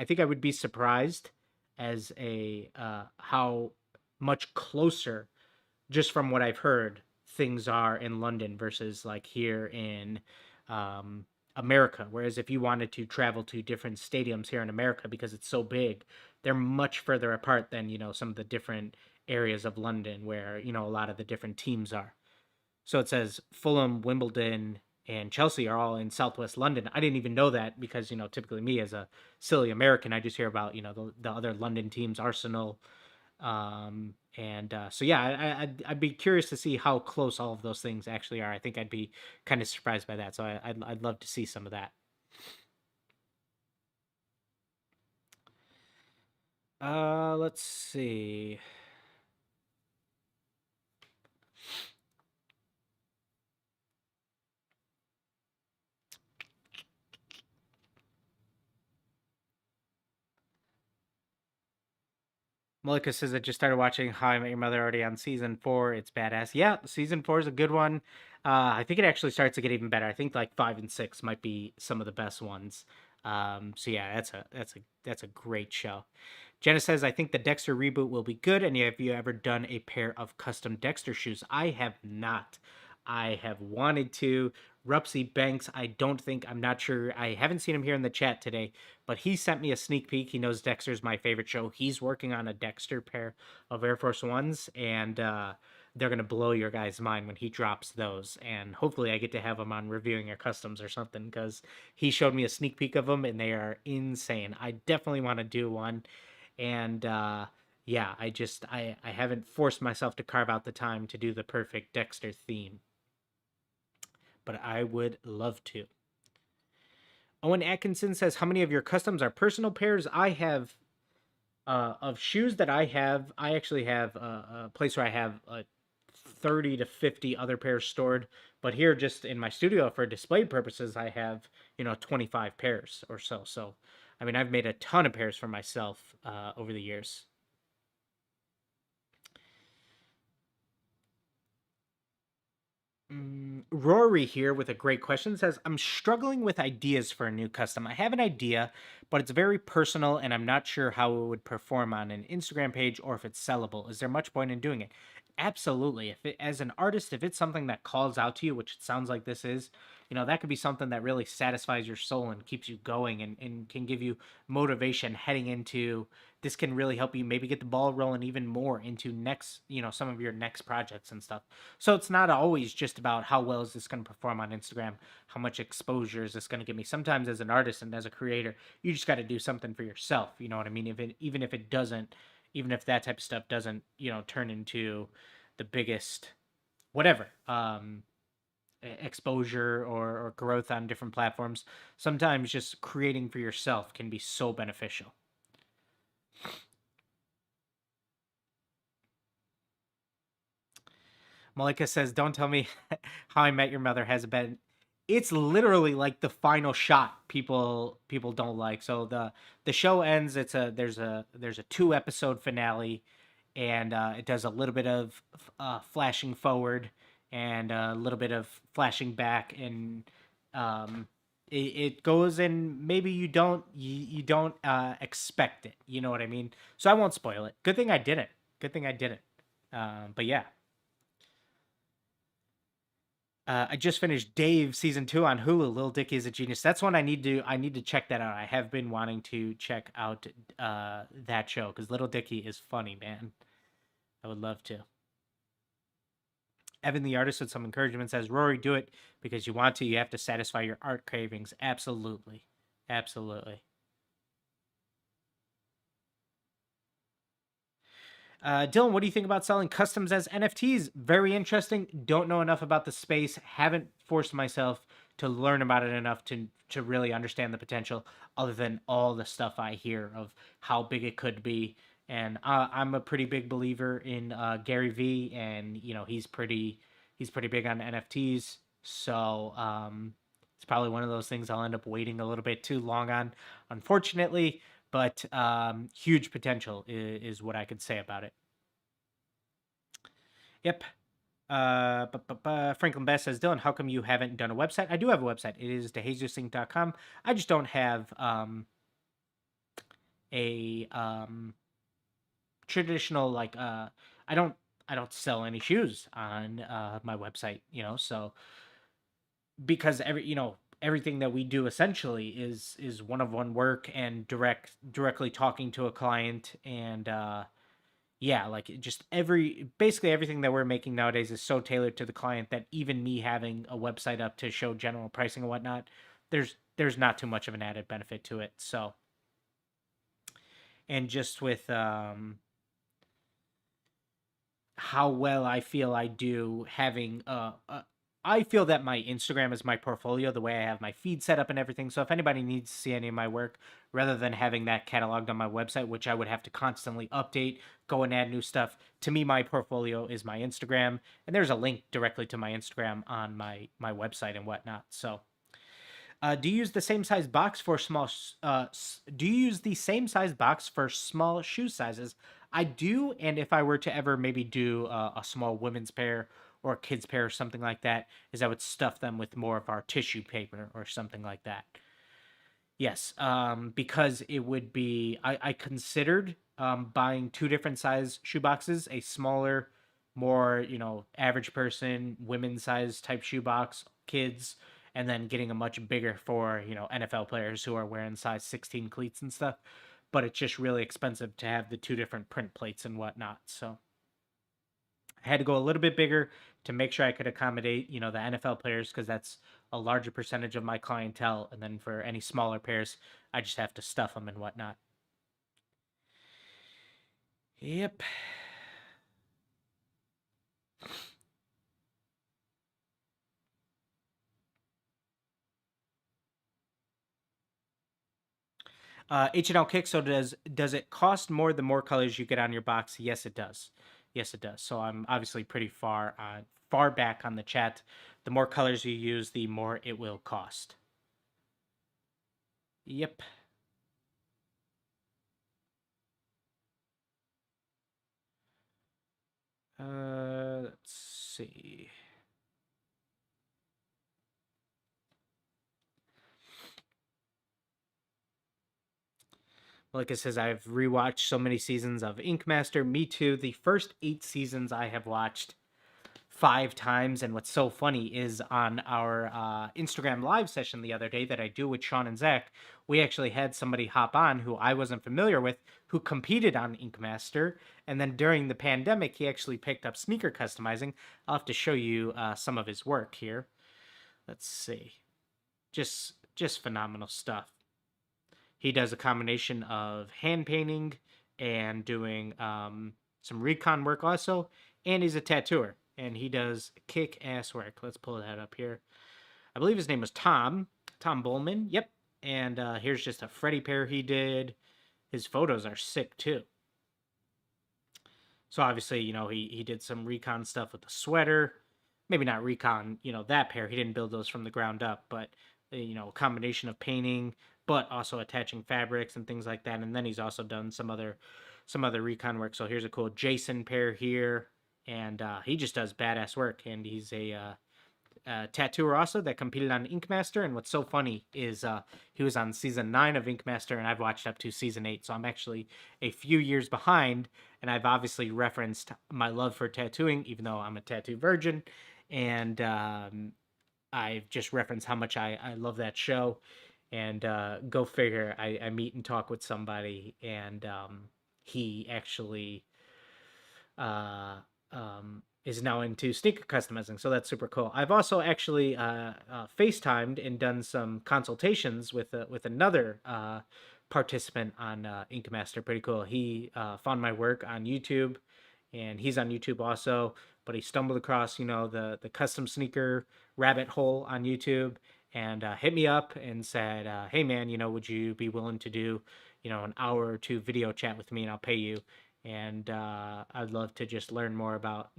think I would be surprised as a how much closer, just from what I've heard, things are in London versus like here in America. Whereas if you wanted to travel to different stadiums here in America, because it's so big, they're much further apart than, you know, some of the different areas of London where, you know, a lot of the different teams are. So it says Fulham, Wimbledon, and Chelsea are all in Southwest London. I didn't even know that because, you know, typically me as a silly American, I just hear about, you know, the other London teams, Arsenal. So yeah, I'd be curious to see how close all of those things actually are. I think I'd be kind of surprised by that. So I'd love to see some of that. Let's see. Malika says I just started watching How I Met Your Mother, already on season 4. It's badass. Yeah, season 4 is a good one. I think it actually starts to get even better. I think like 5 and 6 might be some of the best ones. So yeah, that's a great show. Jenna says I think the Dexter reboot will be good. And have you ever done a pair of custom Dexter shoes? I have not. I have wanted to. Rupsy Banks, I'm not sure. I haven't seen him here in the chat today, but he sent me a sneak peek. He knows Dexter's my favorite show. He's working on a Dexter pair of Air Force Ones, and they're going to blow your guys' mind when he drops those. And hopefully I get to have him on reviewing your customs or something, because he showed me a sneak peek of them, and they are insane. I definitely want to do one. And yeah, I haven't forced myself to carve out the time to do the perfect Dexter theme, but I would love to. Owen Atkinson says, how many of your customs are personal pairs? I have, of shoes that I have, I actually have a place where I have 30 to 50 other pairs stored. But here, just in my studio for display purposes, I have, 25 pairs or so. So, I mean, I've made a ton of pairs for myself over the years. Rory here with a great question says, I'm struggling with ideas for a new custom. I have an idea, but it's very personal and I'm not sure how it would perform on an Instagram page or if it's sellable. Is there much point in doing it? Absolutely. If it, as an artist, if it's something that calls out to you, which it sounds like this is, that could be something that really satisfies your soul and keeps you going, and can give you motivation heading into this, can really help you maybe get the ball rolling even more into next, some of your next projects and stuff. So it's not always just about how well is this going to perform on Instagram, how much exposure is this going to give me. Sometimes as an artist and as a creator, you just got to do something for yourself. You know what I mean? Even if it doesn't, even if that type of stuff doesn't, turn into the biggest whatever exposure or growth on different platforms, sometimes just creating for yourself can be so beneficial. Malika says, don't tell me How I Met Your Mother has been. It's literally like the final shot people don't like. So the show ends, there's a 2-episode finale, and it does a little bit of flashing forward and a little bit of flashing back, and it goes and maybe you don't expect it. You know what I mean? So I won't spoil it. Good thing I didn't. Good thing I didn't. But yeah. I just finished Dave season 2 on Hulu. Lil Dicky is a genius. That's one I need to check that out. I have been wanting to check out that show because Little Dicky is funny, man. I would love to. Evan the artist with some encouragement says, Rory, do it because you want to. You have to satisfy your art cravings. Absolutely. Absolutely. Dylan, what do you think about selling customs as NFTs? Very interesting. Don't know enough about the space. Haven't forced myself to learn about it enough to really understand the potential, other than all the stuff I hear of how big it could be. And I'm a pretty big believer in Gary Vee, and he's pretty big on NFTs. So it's probably one of those things I'll end up waiting a little bit too long on, unfortunately. But huge potential is what I could say about it. Yep. Franklin Best says, Dylan, how come you haven't done a website? I do have a website. It is DeJesus.com. I just don't have a traditional, like, I don't sell any shoes on my website, so because everything that we do essentially is one-on-one work and directly talking to a client, and yeah, like just basically everything that we're making nowadays is so tailored to the client that even me having a website up to show general pricing and whatnot, there's not too much of an added benefit to it. So, and just with how well I feel I do having I feel that my Instagram is my portfolio, the way I have my feed set up and everything. So if anybody needs to see any of my work, rather than having that cataloged on my website, which I would have to constantly update, go and add new stuff, to me, my portfolio is my Instagram. And there's a link directly to my Instagram on my website and whatnot. So do you use the same size box for small? Do you use the same size box for small shoe sizes? I do, and if I were to ever maybe do a small women's pair or a kid's pair or something like that, is I would stuff them with more of our tissue paper or something like that. Yes, because it would be. I considered buying two different size shoe boxes, a smaller, more average person, women's size type shoe box, kids, and then getting a much bigger for NFL players who are wearing size 16 cleats and stuff. But it's just really expensive to have the two different print plates and whatnot. So I had to go a little bit bigger to make sure I could accommodate the NFL players, because that's a larger percentage of my clientele. And then for any smaller pairs, I just have to stuff them and whatnot. Yep. H&L Kick, so does it cost more the more colors you get on your box? Yes, it does. Yes, it does. So I'm obviously pretty far back on the chat. The more colors you use, the more it will cost. Yep. Let's see. Like it says, I've rewatched so many seasons of Ink Master. Me too. The first 8 seasons I have watched 5 times. And what's so funny is on our Instagram live session the other day that I do with Sean and Zach, we actually had somebody hop on who I wasn't familiar with, who competed on Ink Master. And then during the pandemic, he actually picked up sneaker customizing. I'll have to show you some of his work here. Let's see. Just phenomenal stuff. He does a combination of hand painting and doing some recon work also, and he's a tattooer, and he does kick-ass work. Let's pull that up here. I believe his name was Tom Bowman. Yep. And here's just a Freddy pair he did. His photos are sick too. So obviously, he did some recon stuff with the sweater. Maybe not recon, that pair. He didn't build those from the ground up, but a combination of painting, but also attaching fabrics and things like that. And then he's also done some other some other recon work. So here's a cool Jason pair here, and he just does badass work. And he's a tattooer also that competed on Ink Master. And what's so funny is he was on season 9 of Ink Master, and I've watched up to season 8, so I'm actually a few years behind. And I've obviously referenced my love for tattooing, even though I'm a tattoo virgin, and I've just referenced how much I love that show. And go figure, I meet and talk with somebody, and he actually is now into sneaker customizing, so that's super cool. I've also actually FaceTimed and done some consultations with another participant on Ink Master. Pretty cool. He found my work on YouTube, and he's on YouTube also. But he stumbled across, the custom sneaker rabbit hole on YouTube, and hit me up and said, "Hey man, would you be willing to do, an hour or two video chat with me, and I'll pay you." And I'd love to just learn more about,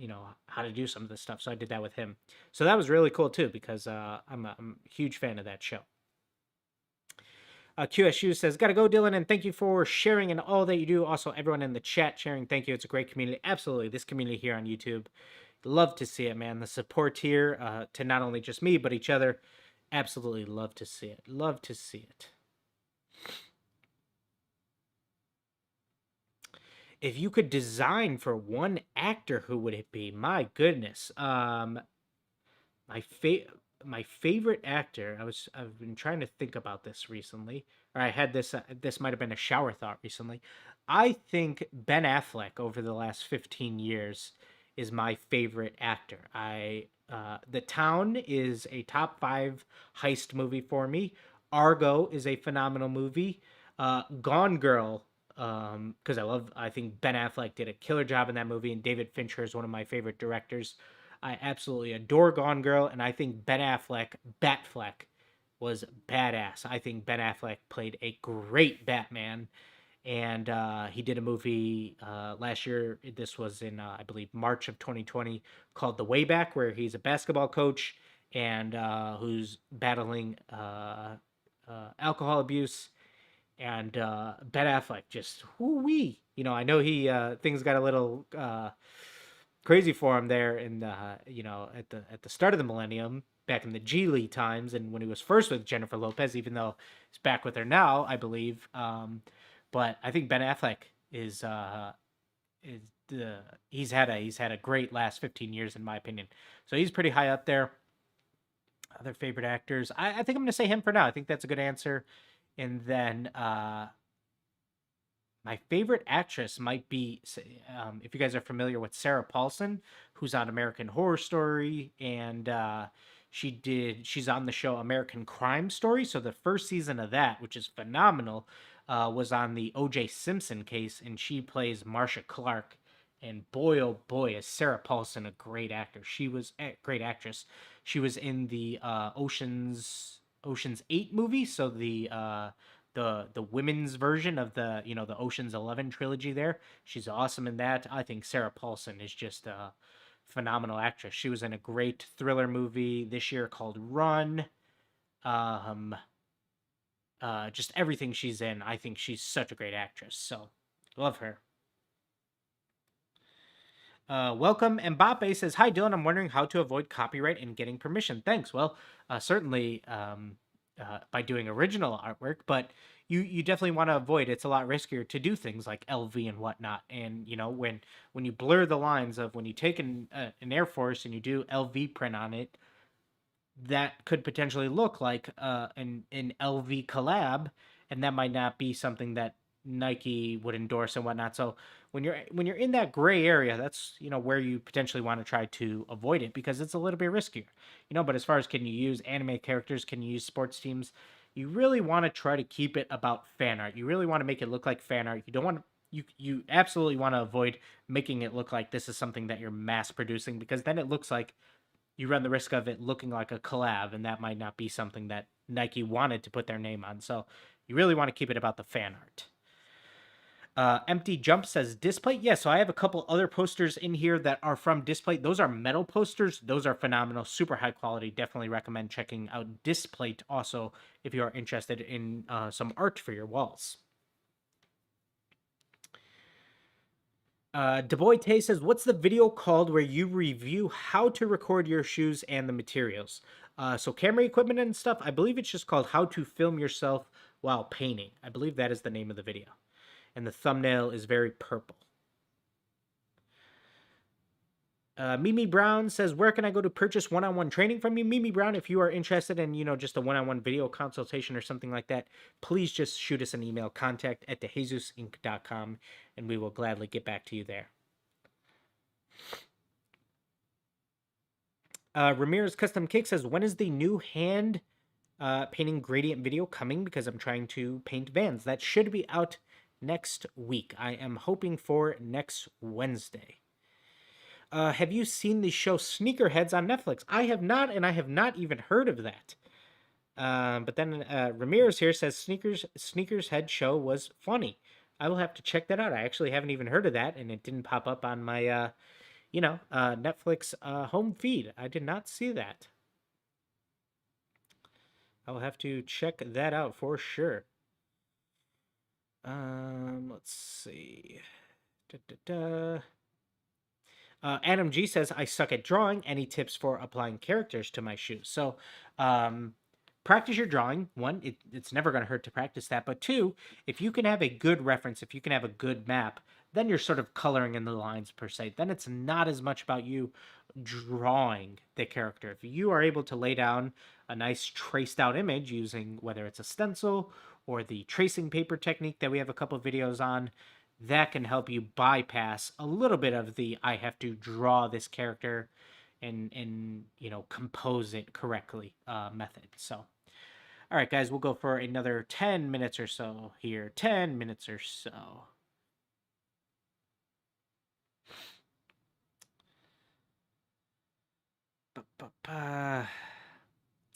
how to do some of this stuff. So I did that with him. So that was really cool too, because I'm a huge fan of that show. QSU says, "Gotta go, Dylan, and thank you for sharing and all that you do. Also, everyone in the chat sharing, thank you. It's a great community. Absolutely, this community here on YouTube, love to see it, man. The support here to not only just me but each other, absolutely love to see it. Love to see it." If you could design for one actor, who would it be? My goodness. My favorite actor. I've been trying to think about this recently, or I had this. This might have been a shower thought recently. I think Ben Affleck over the last 15 years is my favorite actor. The Town is a top 5 heist movie for me. Argo is a phenomenal movie. Gone Girl, because I think Ben Affleck did a killer job in that movie, and David Fincher is one of my favorite directors. I absolutely adore Gone Girl, and I think Ben Affleck, Batfleck, was badass. I think Ben Affleck played a great Batman, and he did a movie last year. This was in, I believe, March of 2020, called The Way Back, where he's a basketball coach and who's battling alcohol abuse. And Ben Affleck, just whoo-wee. I know things got a little crazy for him there in the at the start of the millennium, back in the G League times, and when he was first with Jennifer Lopez, even though he's back with her now, I believe. But I think Ben Affleck is he's had a great last 15 years in my opinion. So he's pretty high up there. Other favorite actors, I think I'm gonna say him for now. I think that's a good answer. And then my favorite actress might be, if you guys are familiar with Sarah Paulson, who's on American Horror Story, and she's on the show American Crime Story. So the first season of that, which is phenomenal, was on the O.J. Simpson case, and she plays Marcia Clark. And boy, oh boy, is Sarah Paulson a great actor. She was a great actress. She was in the Ocean's 8 movie, so the women's version of the the Ocean's 11 trilogy there. She's awesome in that. I think Sarah Paulson is just a phenomenal actress. She was in a great thriller movie this year called Run. Just everything she's in, I think she's such a great actress. So love her. Welcome. Mbappe says, "Hi Dylan, I'm wondering how to avoid copyright and getting permission." Thanks. Well, certainly by doing original artwork, but you definitely want to avoid. It's a lot riskier to do things like LV and whatnot. And when you blur the lines of when you take an Air Force and you do LV print on it, that could potentially look like an LV collab, and that might not be something that Nike would endorse and whatnot. So when you're in that gray area, that's where you potentially want to try to avoid it, because it's a little bit riskier. But as far as, can you use anime characters, can you use sports teams, you really want to try to keep it about fan art. You really want to make it look like fan art. You don't want to, you absolutely want to avoid making it look like this is something that you're mass producing, because then it looks like you run the risk of it looking like a collab, and that might not be something that Nike wanted to put their name on. So you really want to keep it about the fan art. Empty Jump says Displate. Yeah, so I have a couple other posters in here that are from Displate. Those are metal posters. Those are phenomenal, super high quality. Definitely recommend checking out Displate also if you are interested in some art for your walls. DuBois says, what's the video called where you review how to record your shoes and the materials? So camera equipment and stuff, I believe it's just called How to Film Yourself While Painting. I believe that is the name of the video. And the thumbnail is very purple. Mimi Brown says, where can I go to purchase one-on-one training from you? Mimi Brown, if you are interested in, just a one-on-one video consultation or something like that, please just shoot us an email, contact@DeJesusinc.com, and we will gladly get back to you there. Ramirez Custom Cake says, when is the new hand painting gradient video coming? Because I'm trying to paint Vans. That should be out next week. I am hoping for next Wednesday. Have you seen the show Sneakerheads on Netflix? I have not, and I have not even heard of that. But then Ramirez here says Sneakers Head show was funny. I will have to check that out. I actually haven't even heard of that, and it didn't pop up on my, Netflix home feed. I did not see that. I will have to check that out for sure. Let's see. Adam G says, I suck at drawing. Any tips for applying characters to my shoes? So, practice your drawing. One, it's never going to hurt to practice that. But two, if you can have a good reference, if you can have a good map, then you're sort of coloring in the lines per se. Then it's not as much about you drawing the character. If you are able to lay down a nice traced out image using whether it's a stencil or the tracing paper technique that we have a couple videos on, that can help you bypass a little bit of the I have to draw this character and compose it correctly method. So, all right, guys, we'll go for another 10 minutes or so here. 10 minutes or so.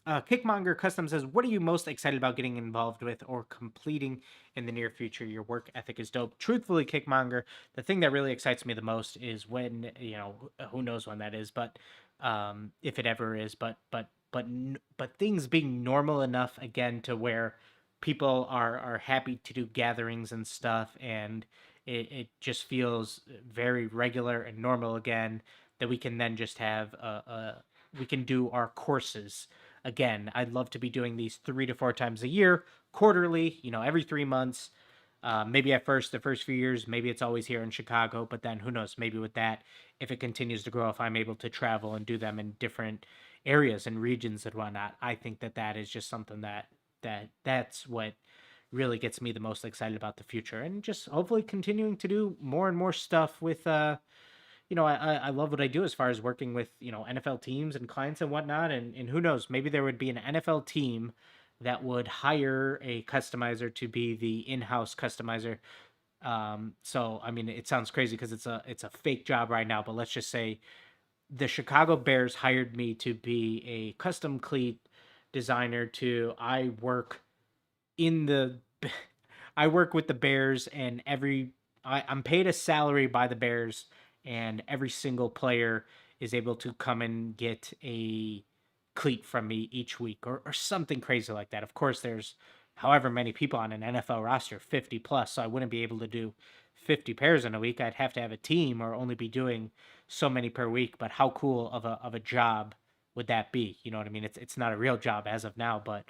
Kickmonger Custom says, what are you most excited about getting involved with or completing in the near future? Your work ethic is dope. Truthfully, Kickmonger, the thing that really excites me the most is when, who knows when that is, but if it ever is, but things being normal enough again to where people are happy to do gatherings and stuff, and it just feels very regular and normal again, that we can then just have we can do our courses again. I'd love to be doing these 3 to 4 times a year, quarterly, every 3 months. Maybe at first, the first few years, maybe it's always here in Chicago, but then who knows, maybe with that, if it continues to grow, if I'm able to travel and do them in different areas and regions and whatnot, I think that is just something that's what really gets me the most excited about the future, and just hopefully continuing to do more and more stuff with, I love what I do as far as working with, NFL teams and clients and whatnot. And who knows, maybe there would be an NFL team that would hire a customizer to be the in-house customizer. So, I mean, it sounds crazy because it's a fake job right now, but let's just say the Chicago Bears hired me to be a custom cleat designer I work with the Bears, and I'm paid a salary by the Bears, and every single player is able to come and get a cleat from me each week or something crazy like that. Of course, there's however many people on an NFL roster, 50 plus, so I wouldn't be able to do 50 pairs in a week. I'd have to have a team or only be doing so many per week. But how cool of a job would that be? You know what I mean? It's not a real job as of now, but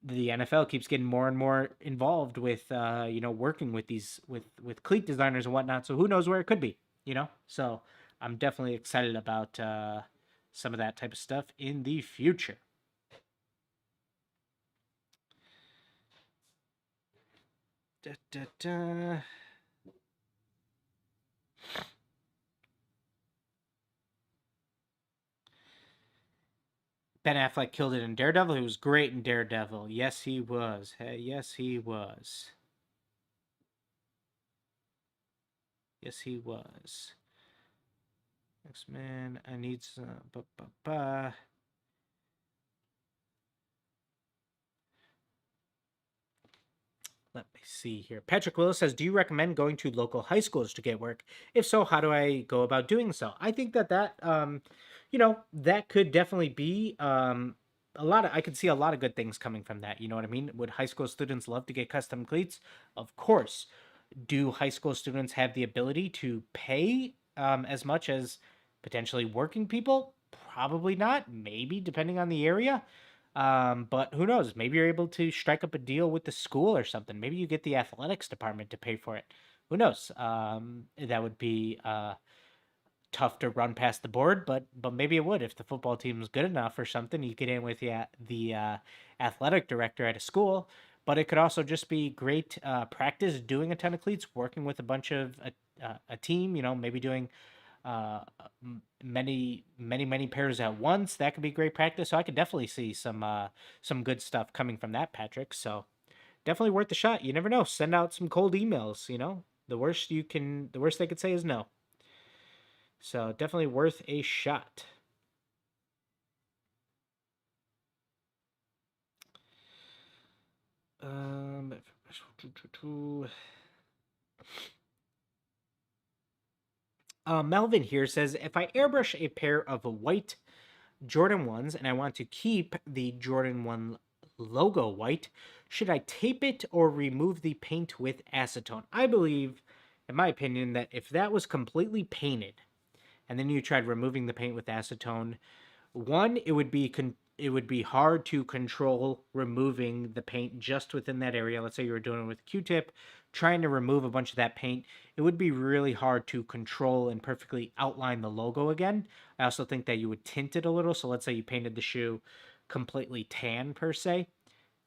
the NFL keeps getting more and more involved with, working with these with cleat designers and whatnot. So who knows where it could be, So I'm definitely excited about some of that type of stuff in the future. Ben Affleck killed it in Daredevil. He was great in Daredevil. Yes, he was. Hey, yes, he was. Yes, he was. X-Men, I need some... Let me see here. Patrick Willis says, do you recommend going to local high schools to get work? If so, how do I go about doing so? I think that could definitely be I could see a lot of good things coming from that. You know what I mean? Would high school students love to get custom cleats? Of course. Do high school students have the ability to pay as much as potentially working people? Probably not. Maybe, depending on the area. But who knows? Maybe you're able to strike up a deal with the school or something. Maybe you get the athletics department to pay for it. Who knows? That would be tough to run past the board, but maybe it would if the football team is good enough or something. You get in with the athletic director at a school, but it could also just be great practice, doing a ton of cleats, working with a bunch of a team. You know, maybe doing uh, many pairs at once. That could be great practice. So I could definitely see some good stuff coming from that, Patrick. So definitely worth the shot. You never know. Send out some cold emails. You know, the worst they could say is no. So definitely worth a shot. Um, Melvin here says, if I airbrush a pair of white Jordan 1s and I want to keep the Jordan 1 logo white, should I tape it or remove the paint with acetone? I believe, in my opinion, that if that was completely painted and then you tried removing the paint with acetone, one, it would be hard to control removing the paint just within that area. Let's say you were doing it with a Q-tip, trying to remove a bunch of that paint. It would be really hard to control and perfectly outline the logo again. I also think that you would tint it a little. So let's say you painted the shoe completely tan per se,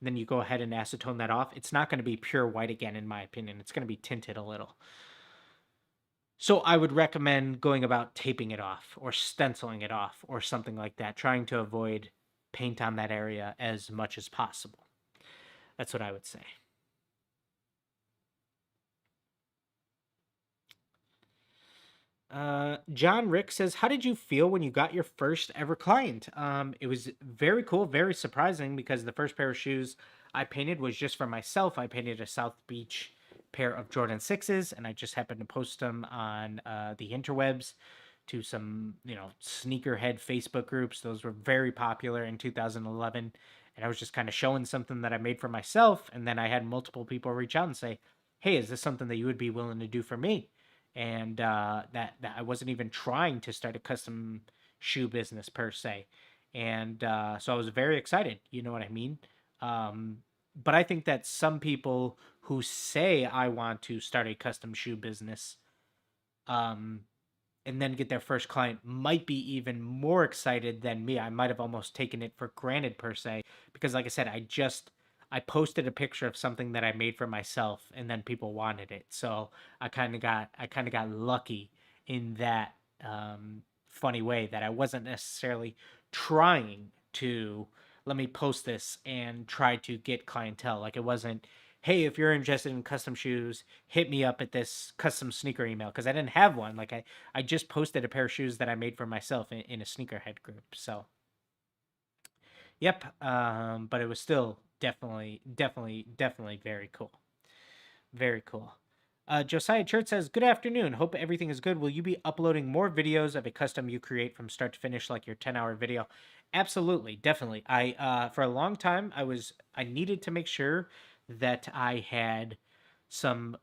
then you go ahead and acetone that off. It's not going to be pure white again, in my opinion. It's going to be tinted a little. So I would recommend going about taping it off or stenciling it off or something like that, trying to avoid paint on that area as much as possible. That's what I would say. John Rick says, how did you feel when you got your first ever client? It was very cool, very surprising because the first pair of shoes I painted was just for myself. I painted a South Beach pair of Jordan 6s, and I just happened to post them on the interwebs to some, sneakerhead Facebook groups. Those were very popular in 2011. And I was just kind of showing something that I made for myself. And then I had multiple people reach out and say, hey, is this something that you would be willing to do for me? And that I wasn't even trying to start a custom shoe business per se. And so I was very excited. You know what I mean? But I think that some people who say I want to start a custom shoe business, and then get their first client might be even more excited than me. I might have almost taken it for granted per se, because like I said, I posted a picture of something that I made for myself and then people wanted it. So I kind of got lucky in that funny way that I wasn't necessarily trying to let me post this and try to get clientele. Like it wasn't, hey, if you're interested in custom shoes, hit me up at this custom sneaker email, because I didn't have one. Like I just posted a pair of shoes that I made for myself in a sneakerhead group. So yep, but it was still definitely very cool. Very cool. Josiah Church says, good afternoon. Hope everything is good. Will you be uploading more videos of a custom you create from start to finish, like your 10-hour video? Absolutely, definitely. For a long time, I needed to make sure that I had some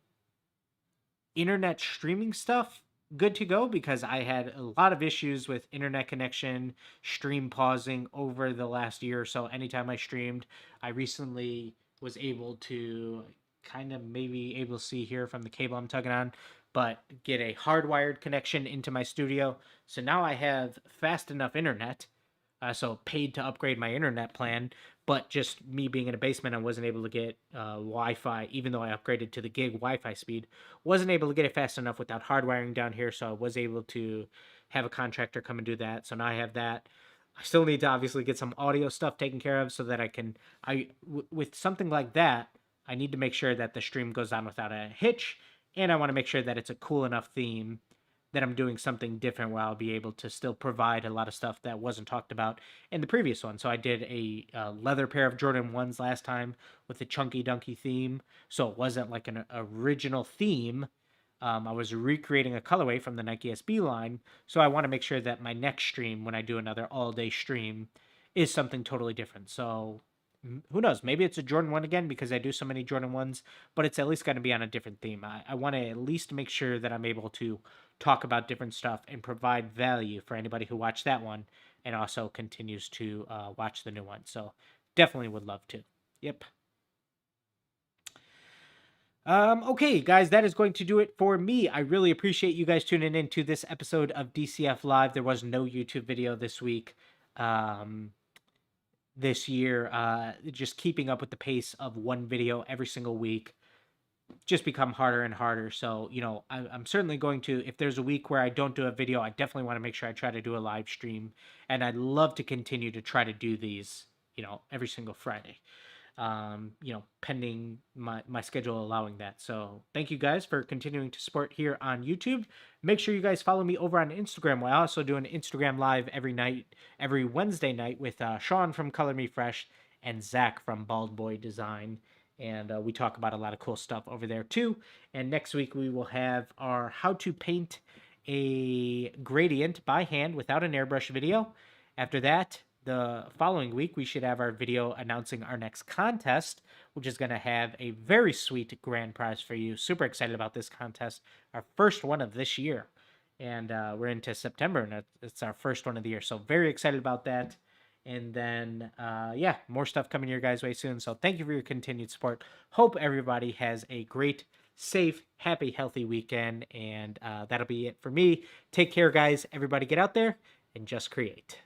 internet streaming stuff good to go, because I had a lot of issues with internet connection, stream pausing over the last year or so. Anytime I streamed, I recently was able to kind of maybe able to see here from the cable I'm tugging on, but get a hardwired connection into my studio. So now I have fast enough internet. So paid to upgrade my internet plan, but just me being in a basement, I wasn't able to get Wi-Fi, even though I upgraded to the gig Wi-Fi speed. Wasn't able to get it fast enough without hardwiring down here, so I was able to have a contractor come and do that. So now I have that. I still need to obviously get some audio stuff taken care of so that with something like that, I need to make sure that the stream goes on without a hitch, and I want to make sure that it's a cool enough theme that I'm doing something different where I'll be able to still provide a lot of stuff that wasn't talked about in the previous one. So I did a leather pair of Jordan 1s last time with the chunky dunky theme. So it wasn't like an original theme. I was recreating a colorway from the Nike SB line. So I want to make sure that my next stream, when I do another all day stream, is something totally different. So who knows? Maybe it's a Jordan 1 again because I do so many Jordan 1s, but it's at least going to be on a different theme. I want to at least make sure that I'm able to talk about different stuff and provide value for anybody who watched that one and also continues to watch the new one. So definitely would love to. Yep. Okay, guys, that is going to do it for me. I really appreciate you guys tuning in to this episode of DCF Live. There was no YouTube video this week. This year, just keeping up with the pace of one video every single week just become harder and harder. So, you know, I'm certainly going to, if there's a week where I don't do a video, I definitely want to make sure I try to do a live stream. And I'd love to continue to try to do these, you know, every single Friday. You know, pending my schedule allowing that. So thank you guys for continuing to support here on YouTube. Make sure you guys follow me over on Instagram. I also do an Instagram live every Wednesday night with Sean from Color Me Fresh and Zach from Bald Boy Design. And we talk about a lot of cool stuff over there too. And next week we will have our how to paint a gradient by hand without an airbrush video. After that, the following week, we should have our video announcing our next contest, which is going to have a very sweet grand prize for you. Super excited about this contest, our first one of this year. And we're into September, and it's our first one of the year. So very excited about that. And then, yeah, more stuff coming your guys' way soon. So thank you for your continued support. Hope everybody has a great, safe, happy, healthy weekend. And that'll be it for me. Take care, guys. Everybody get out there and just create.